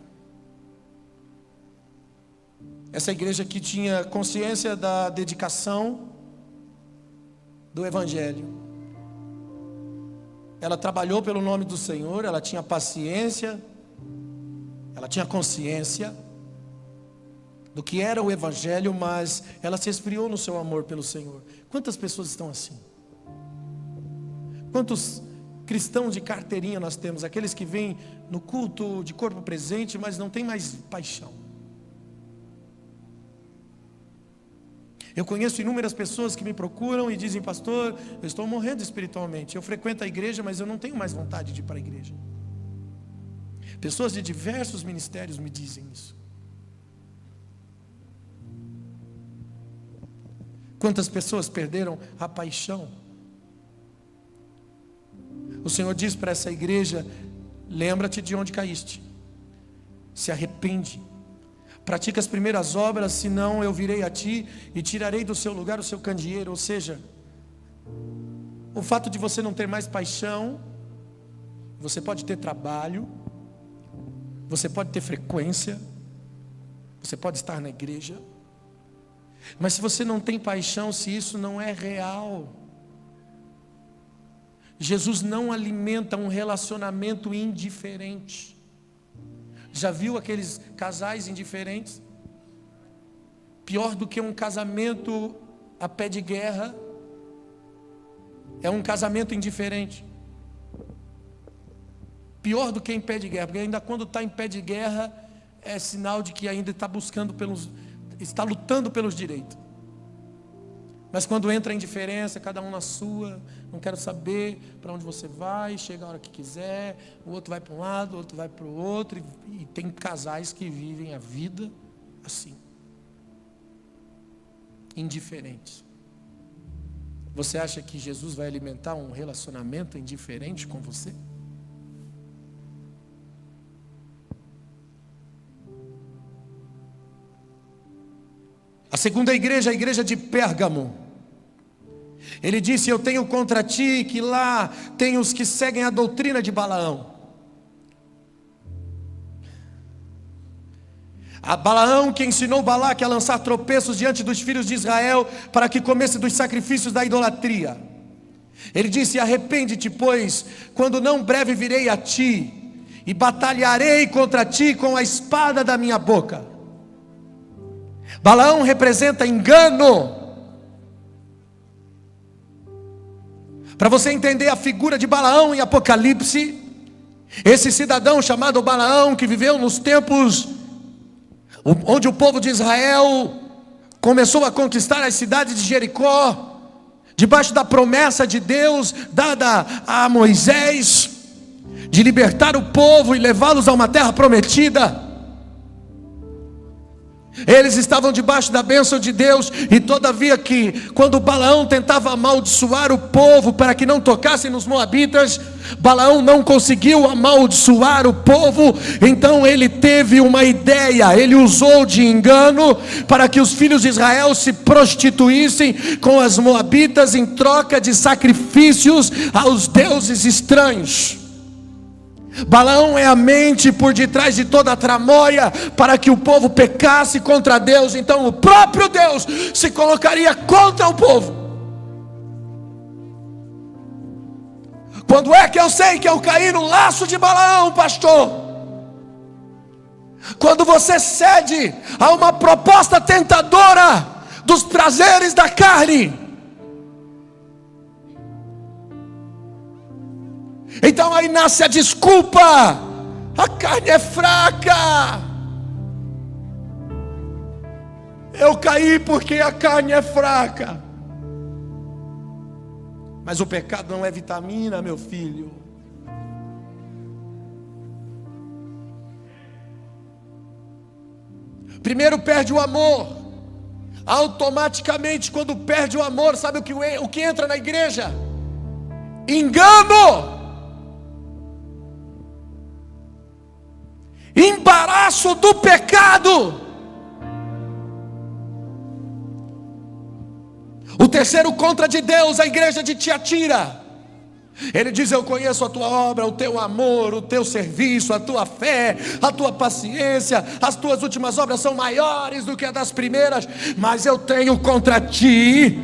Essa igreja que tinha consciência da dedicação do Evangelho. Ela trabalhou pelo nome do Senhor, ela tinha paciência, ela tinha consciência do que era o Evangelho, mas ela se esfriou no seu amor pelo Senhor. Quantas pessoas estão assim? Quantos cristãos de carteirinha nós temos? Aqueles que vêm no culto de corpo presente, mas não tem mais paixão. Eu conheço inúmeras pessoas que me procuram e dizem: pastor, eu estou morrendo espiritualmente, eu frequento a igreja, mas eu não tenho mais vontade de ir para a igreja. Pessoas de diversos ministérios me dizem isso. Quantas pessoas perderam a paixão? O Senhor diz para essa igreja: lembra-te de onde caíste, se arrepende, pratica as primeiras obras, senão eu virei a ti e tirarei do seu lugar o seu candeeiro. Ou seja, o fato de você não ter mais paixão, você pode ter trabalho, você pode ter frequência, você pode estar na igreja, mas se você não tem paixão, se isso não é real, Jesus não alimenta um relacionamento indiferente. Já viu aqueles casais indiferentes? Pior do que um casamento a pé de guerra é um casamento indiferente. Pior do que em pé de guerra, porque ainda quando está em pé de guerra é sinal de que ainda está está lutando pelos direitos. Mas quando entra a indiferença, cada um na sua, não quero saber para onde você vai, chega a hora que quiser, o outro vai para um lado, o outro vai para o outro, e tem casais que vivem a vida assim, indiferentes. Você acha que Jesus vai alimentar um relacionamento indiferente com você? A segunda igreja, a igreja de Pérgamo, ele disse: eu tenho contra ti que lá tem os que seguem a doutrina de Balaão. A Balaão que ensinou Balaque a lançar tropeços diante dos filhos de Israel para que comesse dos sacrifícios da idolatria. Ele disse: arrepende-te, pois quando não breve virei a ti e batalharei contra ti com a espada da minha boca. Balaão representa engano. Para você entender a figura de Balaão em Apocalipse, esse cidadão chamado Balaão, que viveu nos tempos onde o povo de Israel começou a conquistar as cidades de Jericó, debaixo da promessa de Deus dada a Moisés, de libertar o povo e levá-los a uma terra prometida. Eles estavam debaixo da bênção de Deus, e todavia que quando Balaão tentava amaldiçoar o povo para que não tocassem nos moabitas, Balaão não conseguiu amaldiçoar o povo. Então ele teve uma ideia, ele usou de engano para que os filhos de Israel se prostituíssem com as moabitas em troca de sacrifícios aos deuses estranhos. Balaão é a mente por detrás de toda a tramóia para que o povo pecasse contra Deus. Então o próprio Deus se colocaria contra o povo. Quando é que eu sei que eu caí no laço de Balaão, pastor? Quando você cede a uma proposta tentadora dos prazeres da carne. Então aí nasce a desculpa: a carne é fraca. Eu caí porque a carne é fraca. Mas o pecado não é vitamina, meu filho. Primeiro perde o amor. Automaticamente, quando perde o amor, sabe o que entra na igreja? Engano. Embaraço do pecado. O terceiro contra de Deus, a igreja de Tiatira. Ele diz: eu conheço a tua obra, o teu amor, o teu serviço, a tua fé, a tua paciência. As tuas últimas obras são maiores do que as das primeiras. Mas eu tenho contra ti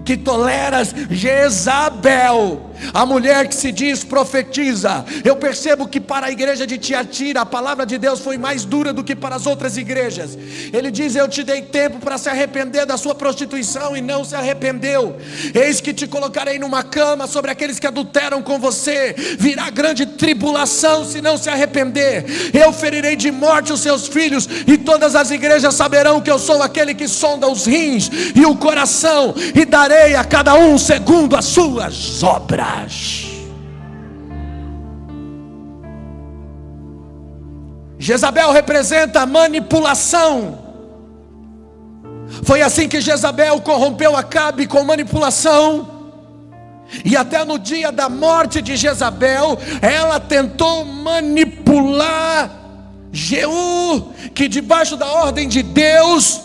que toleras Jezabel, a mulher que se diz profetiza. Eu percebo que para a igreja de Tiatira a palavra de Deus foi mais dura do que para as outras igrejas. Ele diz: eu te dei tempo para se arrepender da sua prostituição, e não se arrependeu. Eis que te colocarei numa cama sobre aqueles que adulteram com você. Virá grande tribulação se não se arrepender. Eu ferirei de morte os seus filhos, e todas as igrejas saberão que eu sou aquele que sonda os rins e o coração, e darei a cada um segundo as suas obras. Jezabel representa manipulação. Foi assim que Jezabel corrompeu Acabe, com manipulação. E até no dia da morte de Jezabel, ela tentou manipular Jeú, que debaixo da ordem de Deus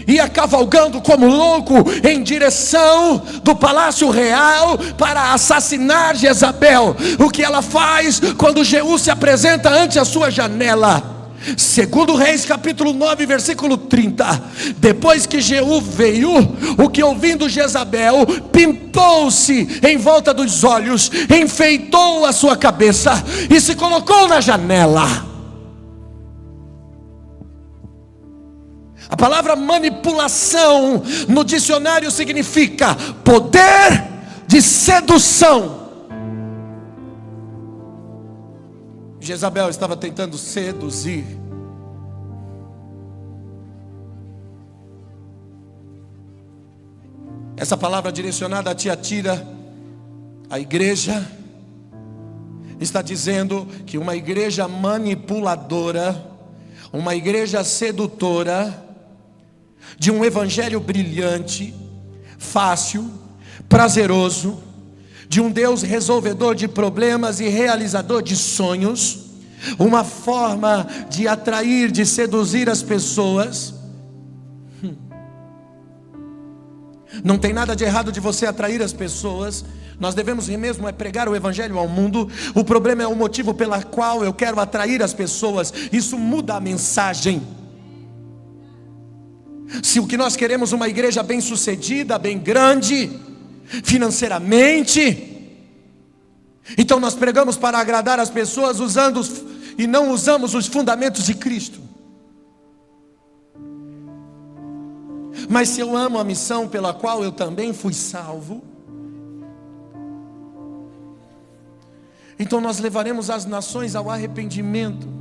ia cavalgando como louco em direção do palácio real para assassinar Jezabel. O que ela faz quando Jeú se apresenta ante a sua janela? Segundo Reis capítulo 9 versículo 30. Depois que Jeú veio, o que ouvindo Jezabel, pintou-se em volta dos olhos, enfeitou a sua cabeça e se colocou na janela. A palavra manipulação no dicionário significa poder de sedução. Jezabel estava tentando seduzir. Essa palavra direcionada a Tiatira, a igreja, está dizendo que uma igreja manipuladora, uma igreja sedutora, de um evangelho brilhante, fácil, prazeroso, de um Deus resolvedor de problemas e realizador de sonhos, uma forma de atrair, de seduzir as pessoas. Não tem nada de errado de você atrair as pessoas. Nós devemos mesmo pregar o evangelho ao mundo. O problema é o motivo pela qual eu quero atrair as pessoas. Isso muda a mensagem. Se o que nós queremos é uma igreja bem sucedida, bem grande, financeiramente, então nós pregamos para agradar as pessoas e não usamos os fundamentos de Cristo. Mas se eu amo a missão pela qual eu também fui salvo, então nós levaremos as nações ao arrependimento.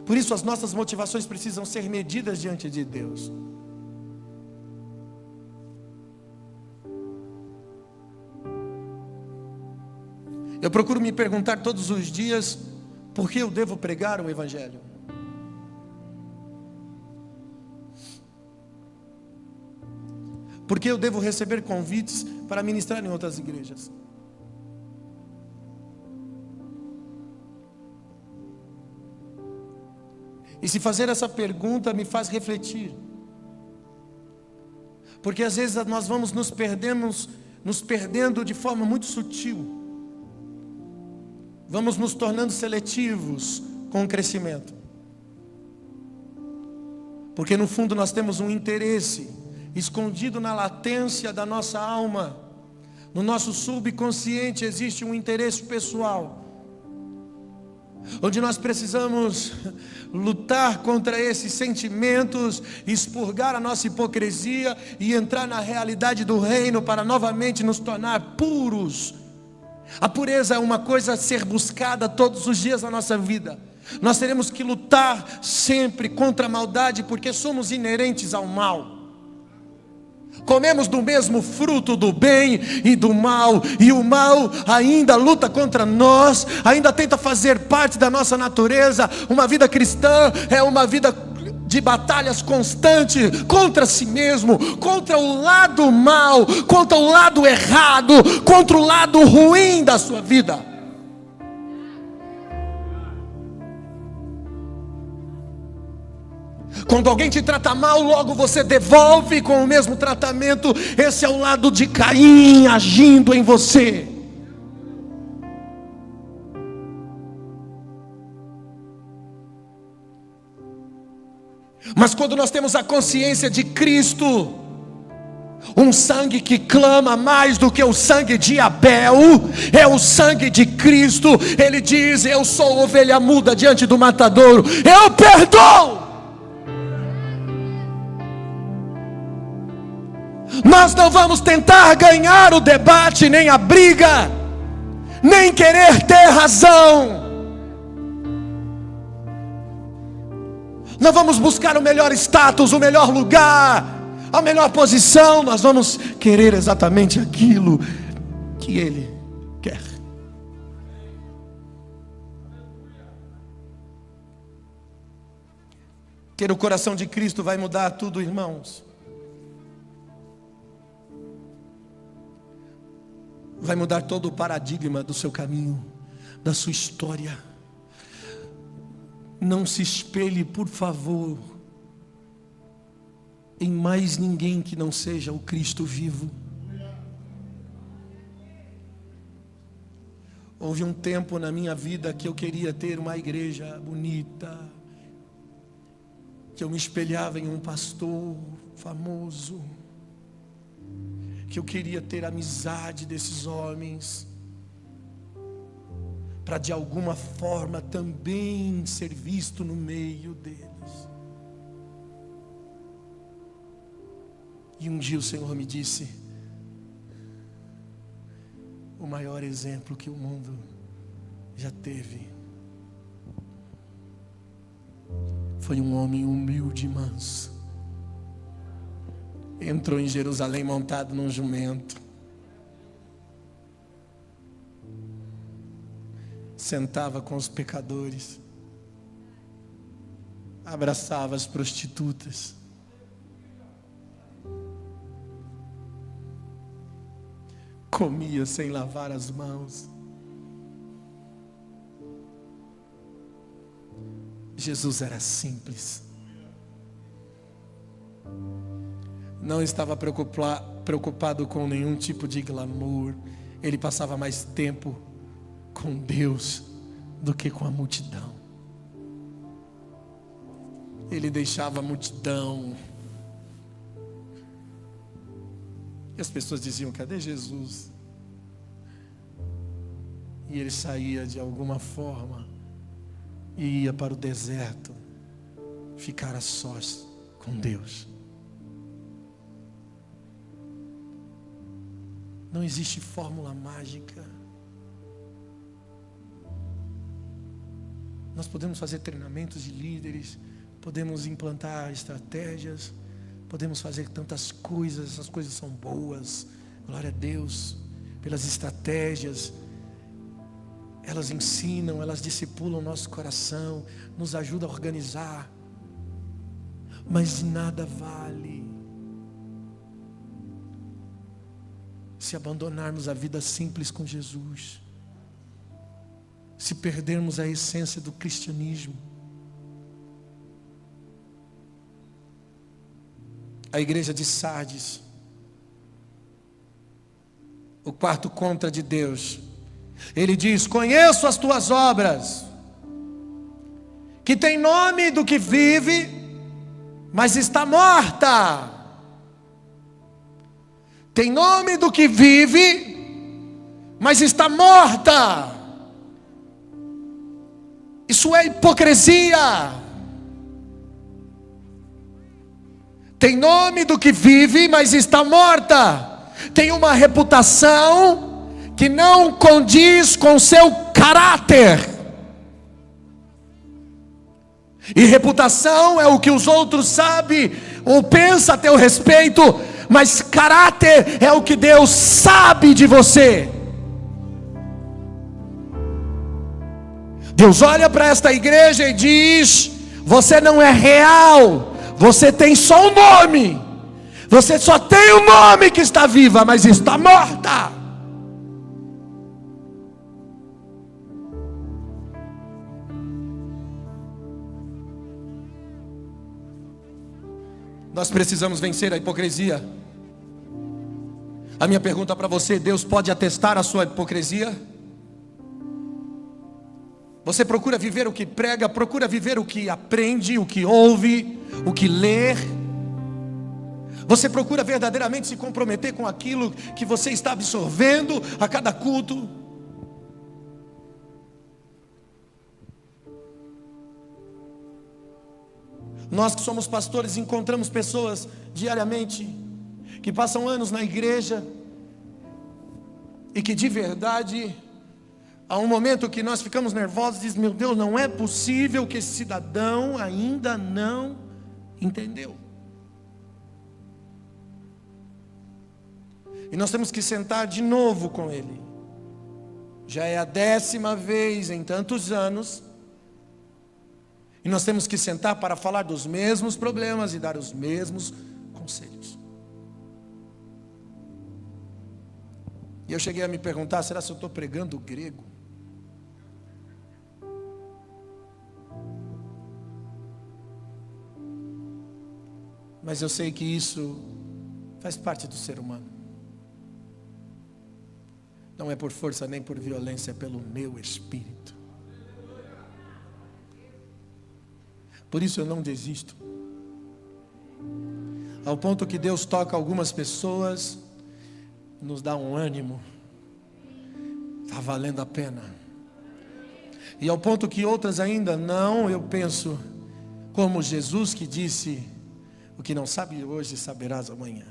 Por isso as nossas motivações precisam ser medidas diante de Deus. Eu procuro me perguntar todos os dias Por que eu devo pregar o Evangelho? Por que eu devo receber convites para ministrar em outras igrejas? E se fazer essa pergunta me faz refletir. Porque às vezes nós vamos nos perdendo de forma muito sutil. Vamos nos tornando seletivos com o crescimento. Porque no fundo nós temos um interesse escondido na latência da nossa alma. No nosso subconsciente existe um interesse pessoal, onde nós precisamos lutar contra esses sentimentos, expurgar a nossa hipocrisia e entrar na realidade do reino para novamente nos tornar puros. A pureza é uma coisa a ser buscada todos os dias da nossa vida. Nós teremos que lutar sempre contra a maldade, porque somos inerentes ao mal. Comemos do mesmo fruto do bem e do mal, e o mal ainda luta contra nós, ainda tenta fazer parte da nossa natureza. Uma vida cristã é uma vida de batalhas constantes contra si mesmo, contra o lado mal, contra o lado errado, contra o lado ruim da sua vida. Quando alguém te trata mal, logo você devolve com o mesmo tratamento. Esse é o lado de Caim agindo em você. Mas quando nós temos a consciência de Cristo, um sangue que clama mais do que o sangue de Abel, é o sangue de Cristo. Ele diz: eu sou ovelha muda diante do matadouro, eu perdoo. Nós não vamos tentar ganhar o debate, nem a briga, nem querer ter razão. Não vamos buscar o melhor status, o melhor lugar, a melhor posição. Nós vamos querer exatamente aquilo que Ele quer. Ter o coração de Cristo vai mudar tudo, irmãos. Vai mudar todo o paradigma do seu caminho, da sua história. Não se espelhe, por favor, em mais ninguém que não seja o Cristo vivo. Houve um tempo na minha vida que eu queria ter uma igreja bonita, que eu me espelhava em um pastor famoso, que eu queria ter a amizade desses homens, para de alguma forma também ser visto no meio deles. E um dia o Senhor me disse: o maior exemplo que o mundo já teve foi um homem humilde e manso. Entrou em Jerusalém montado num jumento, sentava com os pecadores, abraçava as prostitutas, comia sem lavar as mãos. Jesus era simples. Não estava preocupado com nenhum tipo de glamour. Ele passava mais tempo com Deus do que com a multidão. Ele deixava a multidão. E as pessoas diziam: cadê Jesus? E ele saía de alguma forma e ia para o deserto, ficar a sós com Deus. Não existe fórmula mágica. Nós podemos fazer treinamentos de líderes, podemos implantar estratégias, podemos fazer tantas coisas, essas coisas são boas, glória a Deus pelas estratégias. Elas ensinam, elas discipulam nosso coração, nos ajudam a organizar. Mas nada vale se abandonarmos a vida simples com Jesus, se perdermos a essência do cristianismo. A igreja de Sardes, o quarto contra de Deus, ele diz: conheço as tuas obras, que tem nome do que vive, mas está morta. Tem nome do que vive, mas está morta. Isso é hipocrisia. Tem nome do que vive, mas está morta. Tem uma reputação que não condiz com seu caráter. E reputação é o que os outros sabem ou pensam a teu respeito, mas caráter é o que Deus sabe de você. Deus olha para esta igreja e diz: você não é real, você tem só um nome, você só tem um nome que está viva, mas está morta. Nós precisamos vencer a hipocrisia. A minha pergunta para você: Deus pode atestar a sua hipocrisia? Você procura viver o que prega, procura viver o que aprende, o que ouve, o que lê. Você procura verdadeiramente se comprometer com aquilo que você está absorvendo a cada culto? Nós que somos pastores encontramos pessoas diariamente que passam anos na igreja e que de verdade, há um momento que nós ficamos nervosos e dizemos: meu Deus, não é possível que esse cidadão ainda não entendeu. E nós temos que sentar de novo com ele. Já é a 10ª vez em tantos anos. E nós temos que sentar para falar dos mesmos problemas e dar os mesmos conselhos. E eu cheguei a me perguntar: será que eu estou pregando grego? Mas eu sei que isso faz parte do ser humano. Não é por força nem por violência, é pelo meu espírito. Por isso eu não desisto. Ao ponto que Deus toca algumas pessoas, nos dá um ânimo. Está valendo a pena. E ao ponto que outras ainda não, eu penso, como Jesus que disse: o que não sabe hoje, saberás amanhã.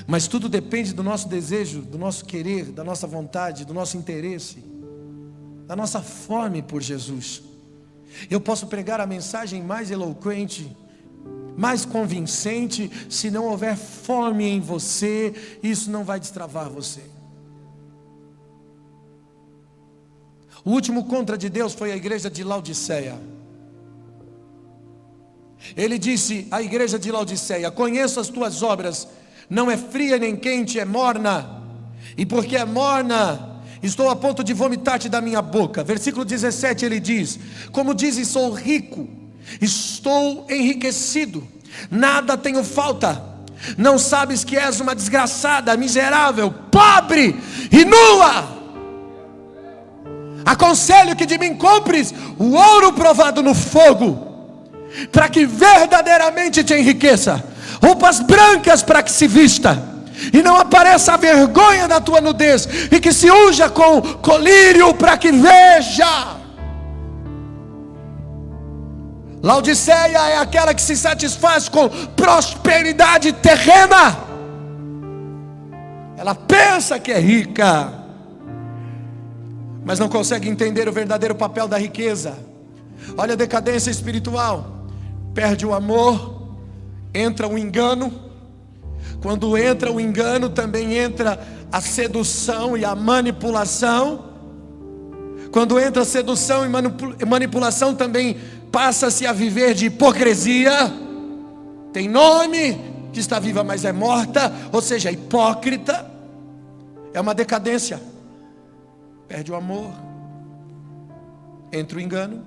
Mas tudo depende do nosso desejo, do nosso querer, da nossa vontade, do nosso interesse, da nossa fome por Jesus. Eu posso pregar a mensagem mais eloquente, mais convincente, se não houver fome em você, isso não vai destravar você. O último contra de Deus foi a igreja de Laodiceia. Ele disse à igreja de Laodiceia: conheço as tuas obras, não é fria nem quente, é morna, e porque é morna, estou a ponto de vomitar-te da minha boca. Versículo 17 ele diz: como dizes, sou rico, estou enriquecido, nada tenho falta. Não sabes que és uma desgraçada, miserável, pobre e nua? Aconselho que de mim compres o ouro provado no fogo, para que verdadeiramente te enriqueça, roupas brancas para que se vista, e não apareça a vergonha da tua nudez, e que se unja com colírio para que veja. Laodiceia é aquela que se satisfaz com prosperidade terrena. Ela pensa que é rica, mas não consegue entender o verdadeiro papel da riqueza. Olha a decadência espiritual. Perde o amor, entra o engano. Quando entra o engano, também entra a sedução e a manipulação. Quando entra a sedução e manipulação, também passa-se a viver de hipocrisia. Tem nome, que está viva mas é morta, ou seja, hipócrita. É uma decadência. Perde o amor, entra o engano,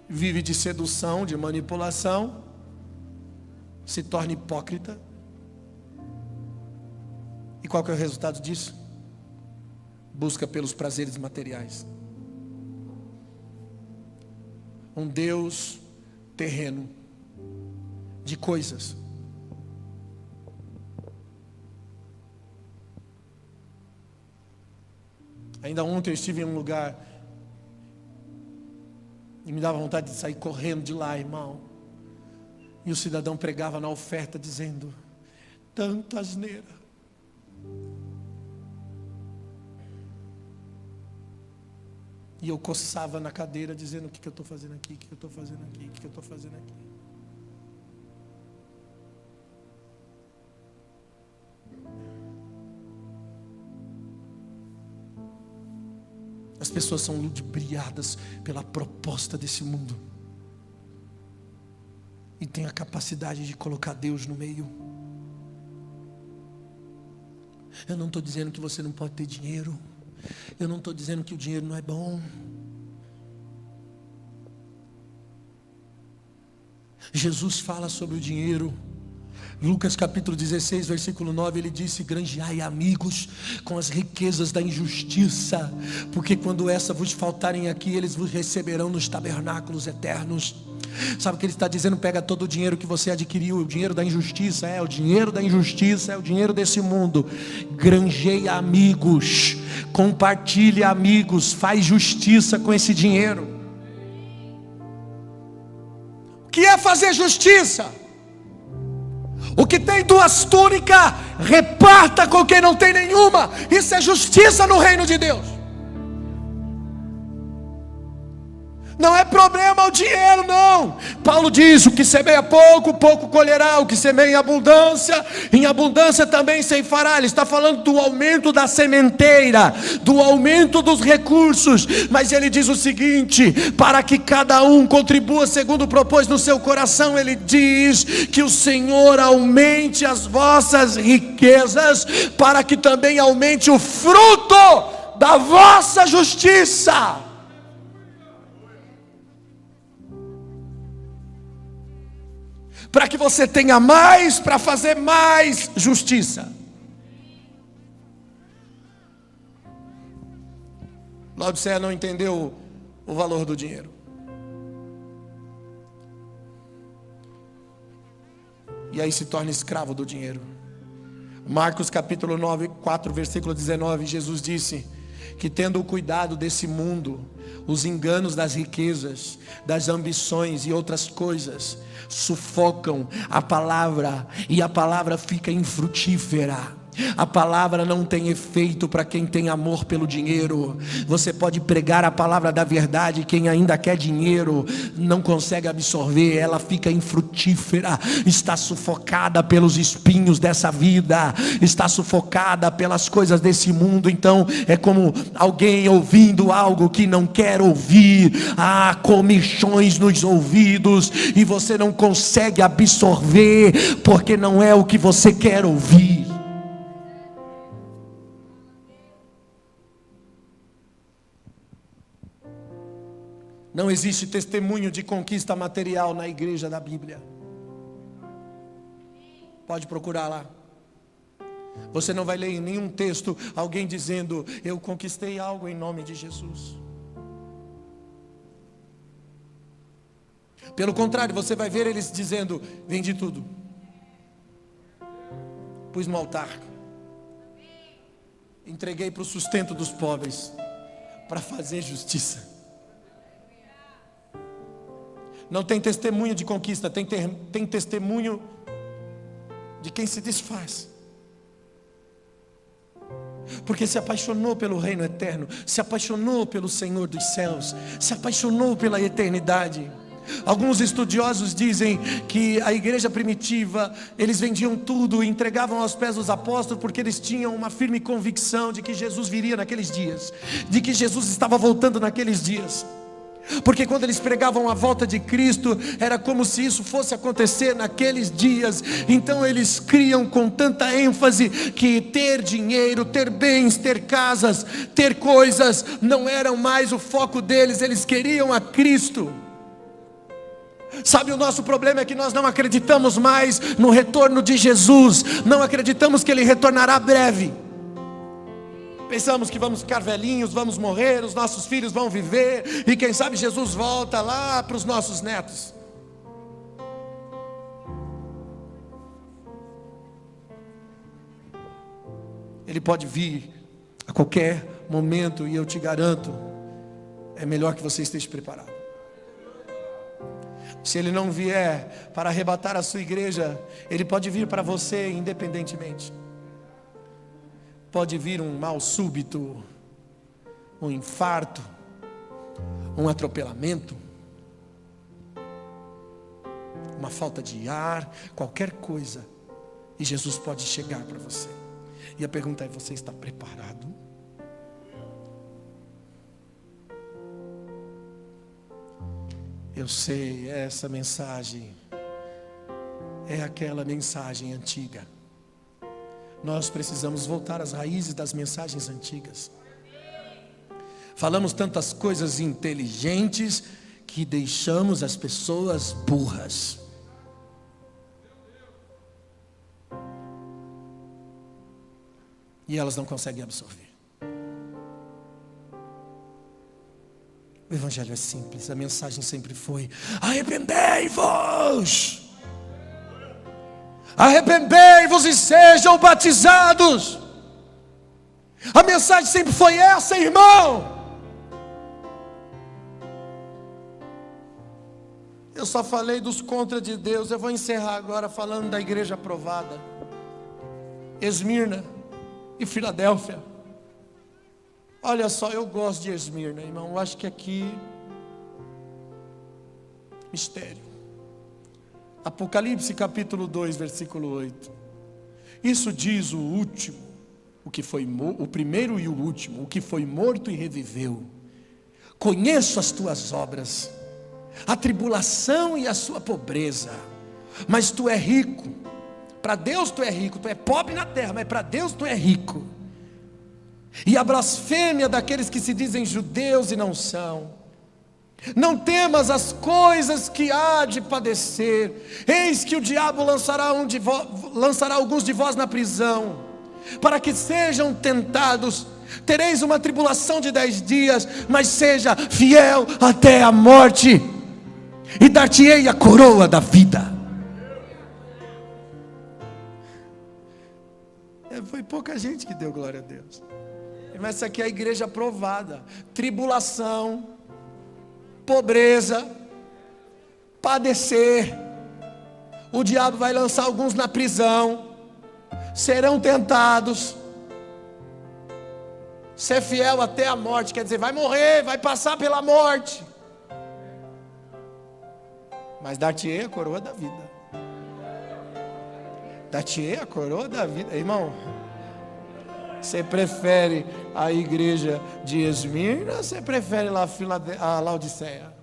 vive de sedução, de manipulação, se torna hipócrita. E qual que é o resultado disso? Busca pelos prazeres materiais. Um Deus terreno, de coisas. Ainda ontem eu estive em um lugar e me dava vontade de sair correndo de lá, irmão. E o cidadão pregava na oferta dizendo: tanta asneira. E eu coçava na cadeira dizendo: o que eu estou fazendo aqui, o que eu estou fazendo aqui, o que eu estou fazendo aqui. As pessoas são ludibriadas pela proposta desse mundo. E tem a capacidade de colocar Deus no meio. Eu não estou dizendo que você não pode ter dinheiro. Eu não estou dizendo que o dinheiro não é bom. Jesus fala sobre o dinheiro. Lucas capítulo 16, versículo 9, ele disse: granjeai amigos com as riquezas da injustiça, porque quando essa vos faltarem aqui, eles vos receberão nos tabernáculos eternos. Sabe o que ele está dizendo? Pega todo o dinheiro que você adquiriu, o dinheiro da injustiça, o dinheiro da injustiça, é o dinheiro desse mundo. Granjeia amigos, compartilhe amigos, faz justiça com esse dinheiro. O que é fazer justiça? O que tem duas túnicas, reparta com quem não tem nenhuma. Isso é justiça no reino de Deus. Não é problema o dinheiro, não. Paulo diz: o que semeia pouco, pouco colherá. O que semeia em abundância também ceifará. Ele está falando do aumento da sementeira, do aumento dos recursos. Mas ele diz o seguinte: para que cada um contribua segundo propôs no seu coração. Ele diz que o Senhor aumente as vossas riquezas, para que também aumente o fruto da vossa justiça. Para que você tenha mais, para fazer mais justiça. Laodiceia não entendeu o valor do dinheiro. E aí se torna escravo do dinheiro. Marcos capítulo 9, 4, versículo 19, Jesus disse que tendo o cuidado desse mundo, os enganos das riquezas, das ambições e outras coisas, sufocam a palavra, e a palavra fica infrutífera. A palavra não tem efeito para quem tem amor pelo dinheiro. Você pode pregar a palavra da verdade, quem ainda quer dinheiro não consegue absorver, ela fica infrutífera, está sufocada pelos espinhos dessa vida, está sufocada pelas coisas desse mundo. Então é como alguém ouvindo algo que não quer ouvir. Há comichões nos ouvidos e você não consegue absorver, porque não é o que você quer ouvir. Não existe testemunho de conquista material na igreja da Bíblia. Pode procurar lá. Você não vai ler em nenhum texto alguém dizendo: eu conquistei algo em nome de Jesus. Pelo contrário, você vai ver eles dizendo: vendi tudo, pus no altar, entreguei para o sustento dos pobres, para fazer justiça. Não tem testemunho de conquista, tem testemunho de quem se desfaz. Porque se apaixonou pelo reino eterno, se apaixonou pelo Senhor dos céus, se apaixonou pela eternidade. Alguns estudiosos dizem que a igreja primitiva, eles vendiam tudo e entregavam aos pés dos apóstolos, porque eles tinham uma firme convicção de que Jesus viria naqueles dias, de que Jesus estava voltando naqueles dias. Porque quando eles pregavam a volta de Cristo, era como se isso fosse acontecer naqueles dias. Então eles criam com tanta ênfase que ter dinheiro, ter bens, ter casas, ter coisas, não eram mais o foco deles. Eles queriam a Cristo. Sabe, o nosso problema é que nós não acreditamos mais no retorno de Jesus. Não acreditamos que Ele retornará breve. Pensamos que vamos ficar velhinhos, vamos morrer, os nossos filhos vão viver, e quem sabe Jesus volta lá para os nossos netos. Ele pode vir a qualquer momento, e eu te garanto, é melhor que você esteja preparado. Se Ele não vier para arrebatar a sua igreja, Ele pode vir para você independentemente. Pode vir um mal súbito, um infarto, um atropelamento, uma falta de ar, qualquer coisa, e Jesus pode chegar para você. E a pergunta é: você está preparado? Eu sei, essa mensagem é aquela mensagem antiga. Nós precisamos voltar às raízes das mensagens antigas. Falamos tantas coisas inteligentes que deixamos as pessoas burras. E elas não conseguem absorver. O evangelho é simples, a mensagem sempre foi: arrependei-vos! Arrependei-vos e sejam batizados. A mensagem sempre foi essa, irmão. Eu só falei dos contra de Deus. Eu vou encerrar agora falando da igreja aprovada, Esmirna e Filadélfia. Olha só, eu gosto de Esmirna, irmão. Eu acho que aqui, mistério. Apocalipse capítulo 2, versículo 8. Isso diz o último, o que foi o primeiro e o último, o que foi morto e reviveu. Conheço as tuas obras, a tribulação e a sua pobreza, mas tu é rico. Para Deus tu é rico, tu é pobre na terra, mas para Deus tu é rico. E a blasfêmia daqueles que se dizem judeus e não são. Não temas as coisas que há de padecer. Eis que o diabo lançará alguns de vós na prisão, para que sejam tentados. Tereis uma tribulação de 10 dias, mas seja fiel até a morte, e dar-te-ei a coroa da vida. Foi pouca gente que deu glória a Deus. Mas essa aqui é a igreja aprovada. Tribulação, pobreza, padecer. O diabo vai lançar alguns na prisão, serão tentados. Ser fiel até a morte, quer dizer, vai morrer, vai passar pela morte, mas dar-te-ei a coroa da vida. Dar-te-ei a coroa da vida. Irmão, você prefere a igreja de Esmirna ou você prefere lá a Laodiceia?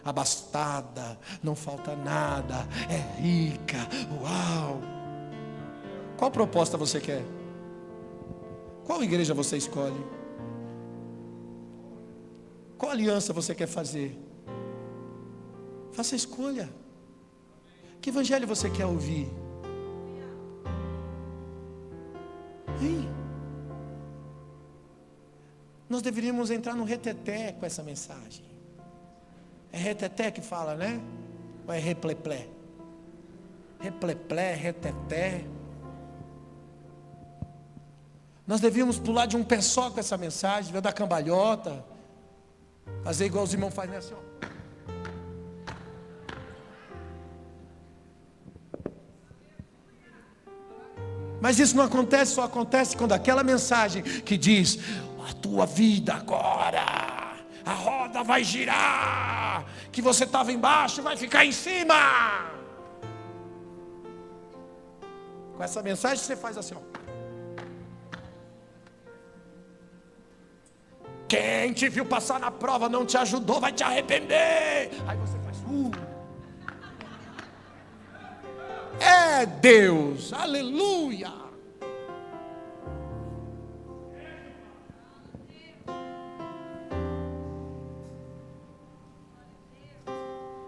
Abastada, não falta nada, é rica, uau. Qual proposta você quer? Qual igreja você escolhe? Qual aliança você quer fazer? Faça a escolha. Que evangelho você quer ouvir? Hein? Nós deveríamos entrar no reteté com essa mensagem. É reteté que fala, né? Ou é repleplé? Repleplé, reteté. Nós devíamos pular de um pé só com essa mensagem, dar cambalhota, fazer igual os irmãos fazem, né? Assim, ó. Mas isso não acontece, só acontece quando aquela mensagem que diz: a tua vida agora, a roda terra vai girar, que você estava embaixo e vai ficar em cima. Com essa mensagem você faz assim, ó. Quem te viu passar na prova não te ajudou, vai te arrepender. Aí você faz É Deus, aleluia.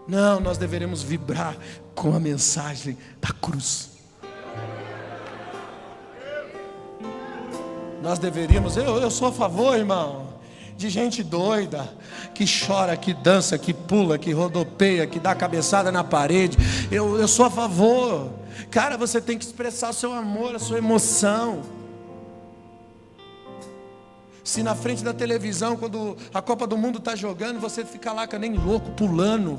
Não, nós deveremos vibrar com a mensagem da cruz. Nós deveríamos, eu sou a favor, irmão, de gente doida, que chora, que dança, que pula, que rodopeia, que dá cabeçada na parede. Eu sou a favor. Cara, você tem que expressar o seu amor, a sua emoção. Se na frente da televisão, quando a Copa do Mundo está jogando, você fica lá que nem louco, pulando.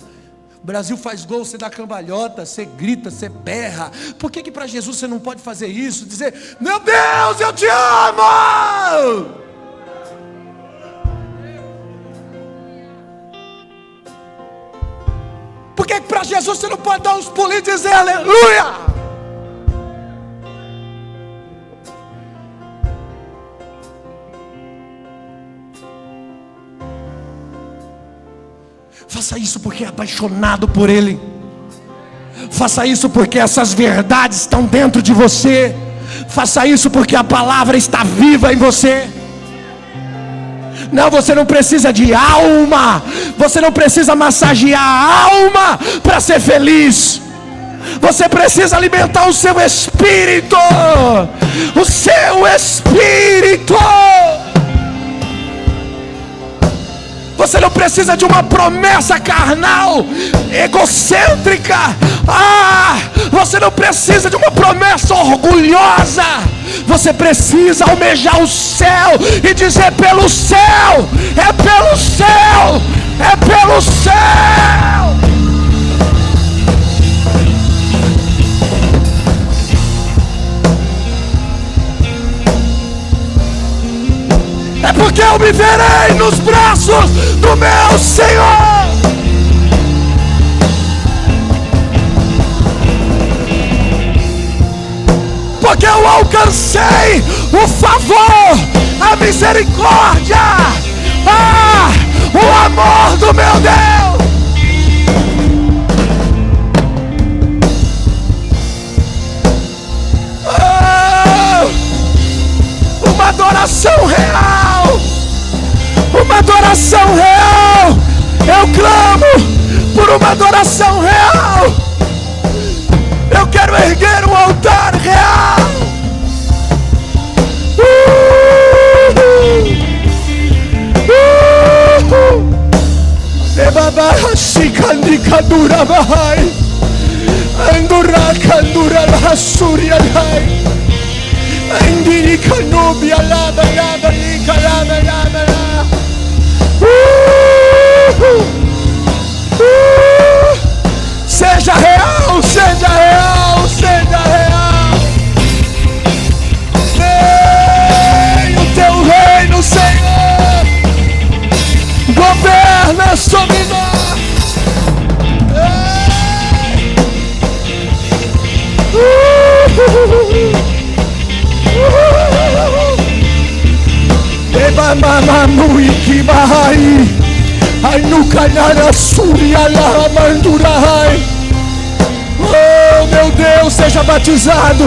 O Brasil faz gol, você dá cambalhota, você grita, você berra. Por que para Jesus você não pode fazer isso? Dizer, meu Deus, eu te amo! Por que para Jesus você não pode dar uns pulinhos e dizer aleluia? Faça isso porque é apaixonado por Ele. Faça isso porque essas verdades estão dentro de você. Faça isso porque a palavra está viva em você. Não, você não precisa de alma. Você não precisa massagear a alma para ser feliz. Você precisa alimentar o seu espírito. O seu espírito. Você não precisa de uma promessa carnal, egocêntrica. Você não precisa de uma promessa orgulhosa. Você precisa almejar o céu e dizer pelo céu, é pelo céu, é pelo céu. É porque eu me verei nos braços do meu Senhor. Porque eu alcancei o favor, a misericórdia, o amor do meu Deus. Uma adoração real, uma adoração real. Eu clamo por uma adoração real. Eu quero erguer um altar real. Seja real, seja real, seja real. Vem o teu reino, Senhor. Governa sobre nós. Oh meu Deus, seja batizado.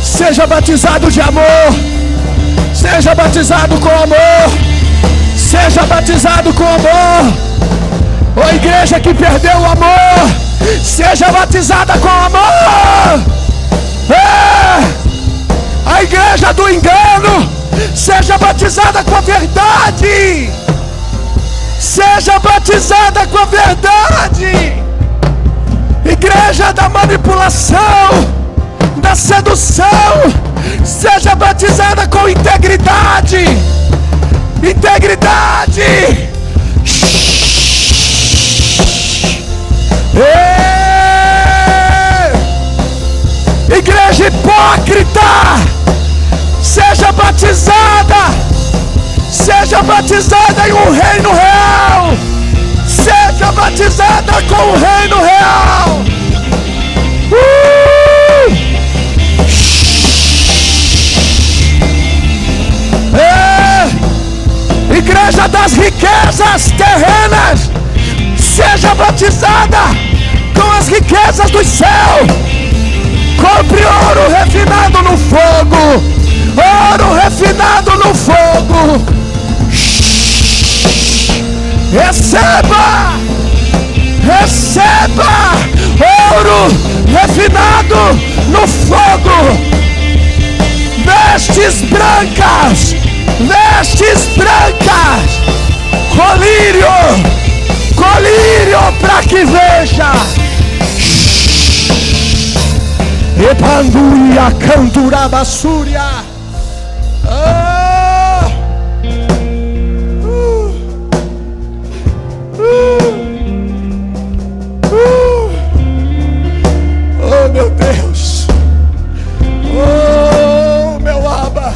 Seja batizado de amor. Seja batizado com amor. Seja batizado com amor. Ô igreja que perdeu o amor, seja batizada com amor. A igreja do engano, seja batizada com a verdade. Seja batizada com a verdade. Igreja da manipulação, da sedução, seja batizada com integridade. Integridade. Igreja hipócrita, seja batizada, Seja batizada em um reino real. Seja batizada com o reino real. Igreja das riquezas terrenas, seja batizada com as riquezas do céu. Compre ouro refinado no fogo. Ouro refinado no fogo. Receba. Receba ouro refinado no fogo. Vestes brancas. Vestes brancas. Colírio. Colírio para que veja. Epanduia canturaba súria. Oh meu Deus. Oh meu Abba.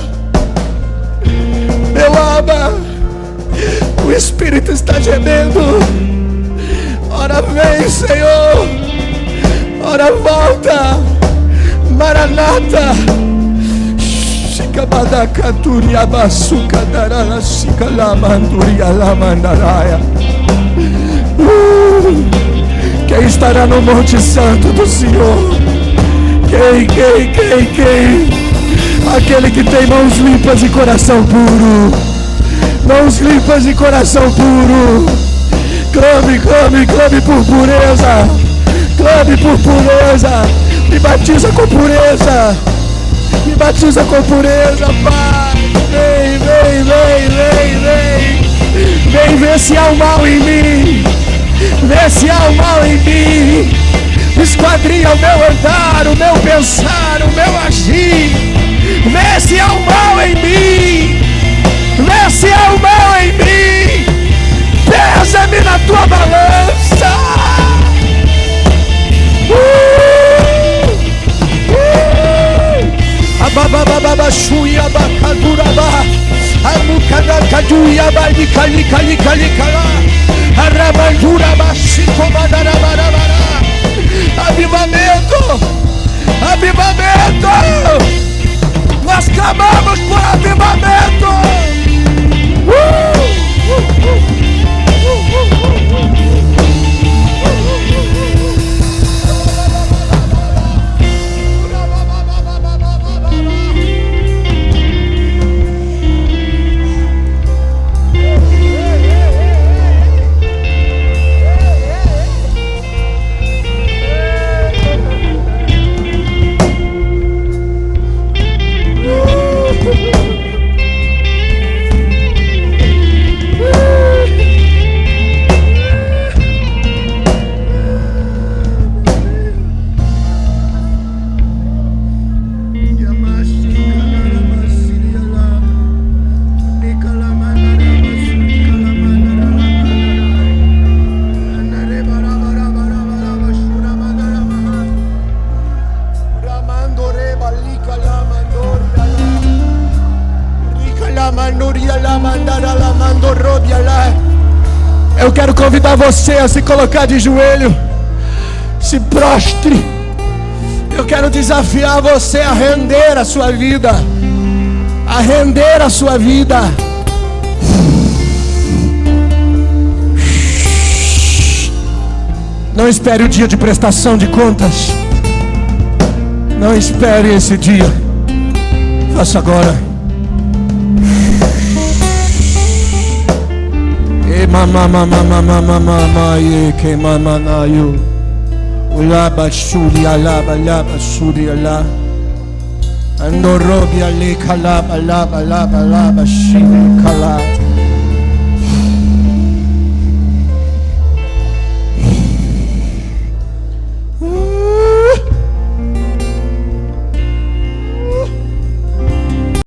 Meu Abba. O Espírito está gemendo. Ora vem, Senhor. Ora volta. Maranata. Shikabada katuria basuka darala shikalamanduria lamandaraia. Quem estará no Monte Santo do Senhor? Quem? Aquele que tem mãos limpas e coração puro. Mãos limpas e coração puro. Clame por pureza. Clame por pureza. Me batiza com pureza. Me batiza com pureza, Pai. Vem ver se há o mal em mim. Vê se há o mal em mim. Esquadrinha o meu andar, o meu pensar, o meu agir. Vê se há o mal em mim. Vê se há o mal em mim. Pesa-me na tua balança. Ababababa shuia bakaduraba. Amukada kaduia balikali. Arabandura bashiko badarabarabara. Avivamento. Nós clamamos por avivamento. Eu quero convidar você a se colocar de joelho. Se prostre. Eu quero desafiar você a render a sua vida. A render a sua vida. Não espere o dia de prestação de contas. Não espere esse dia. Faça agora. Que mamanayo. Ulaba shuri alaba laba shuri ala. Andorobia le kalaba laba shiri kala.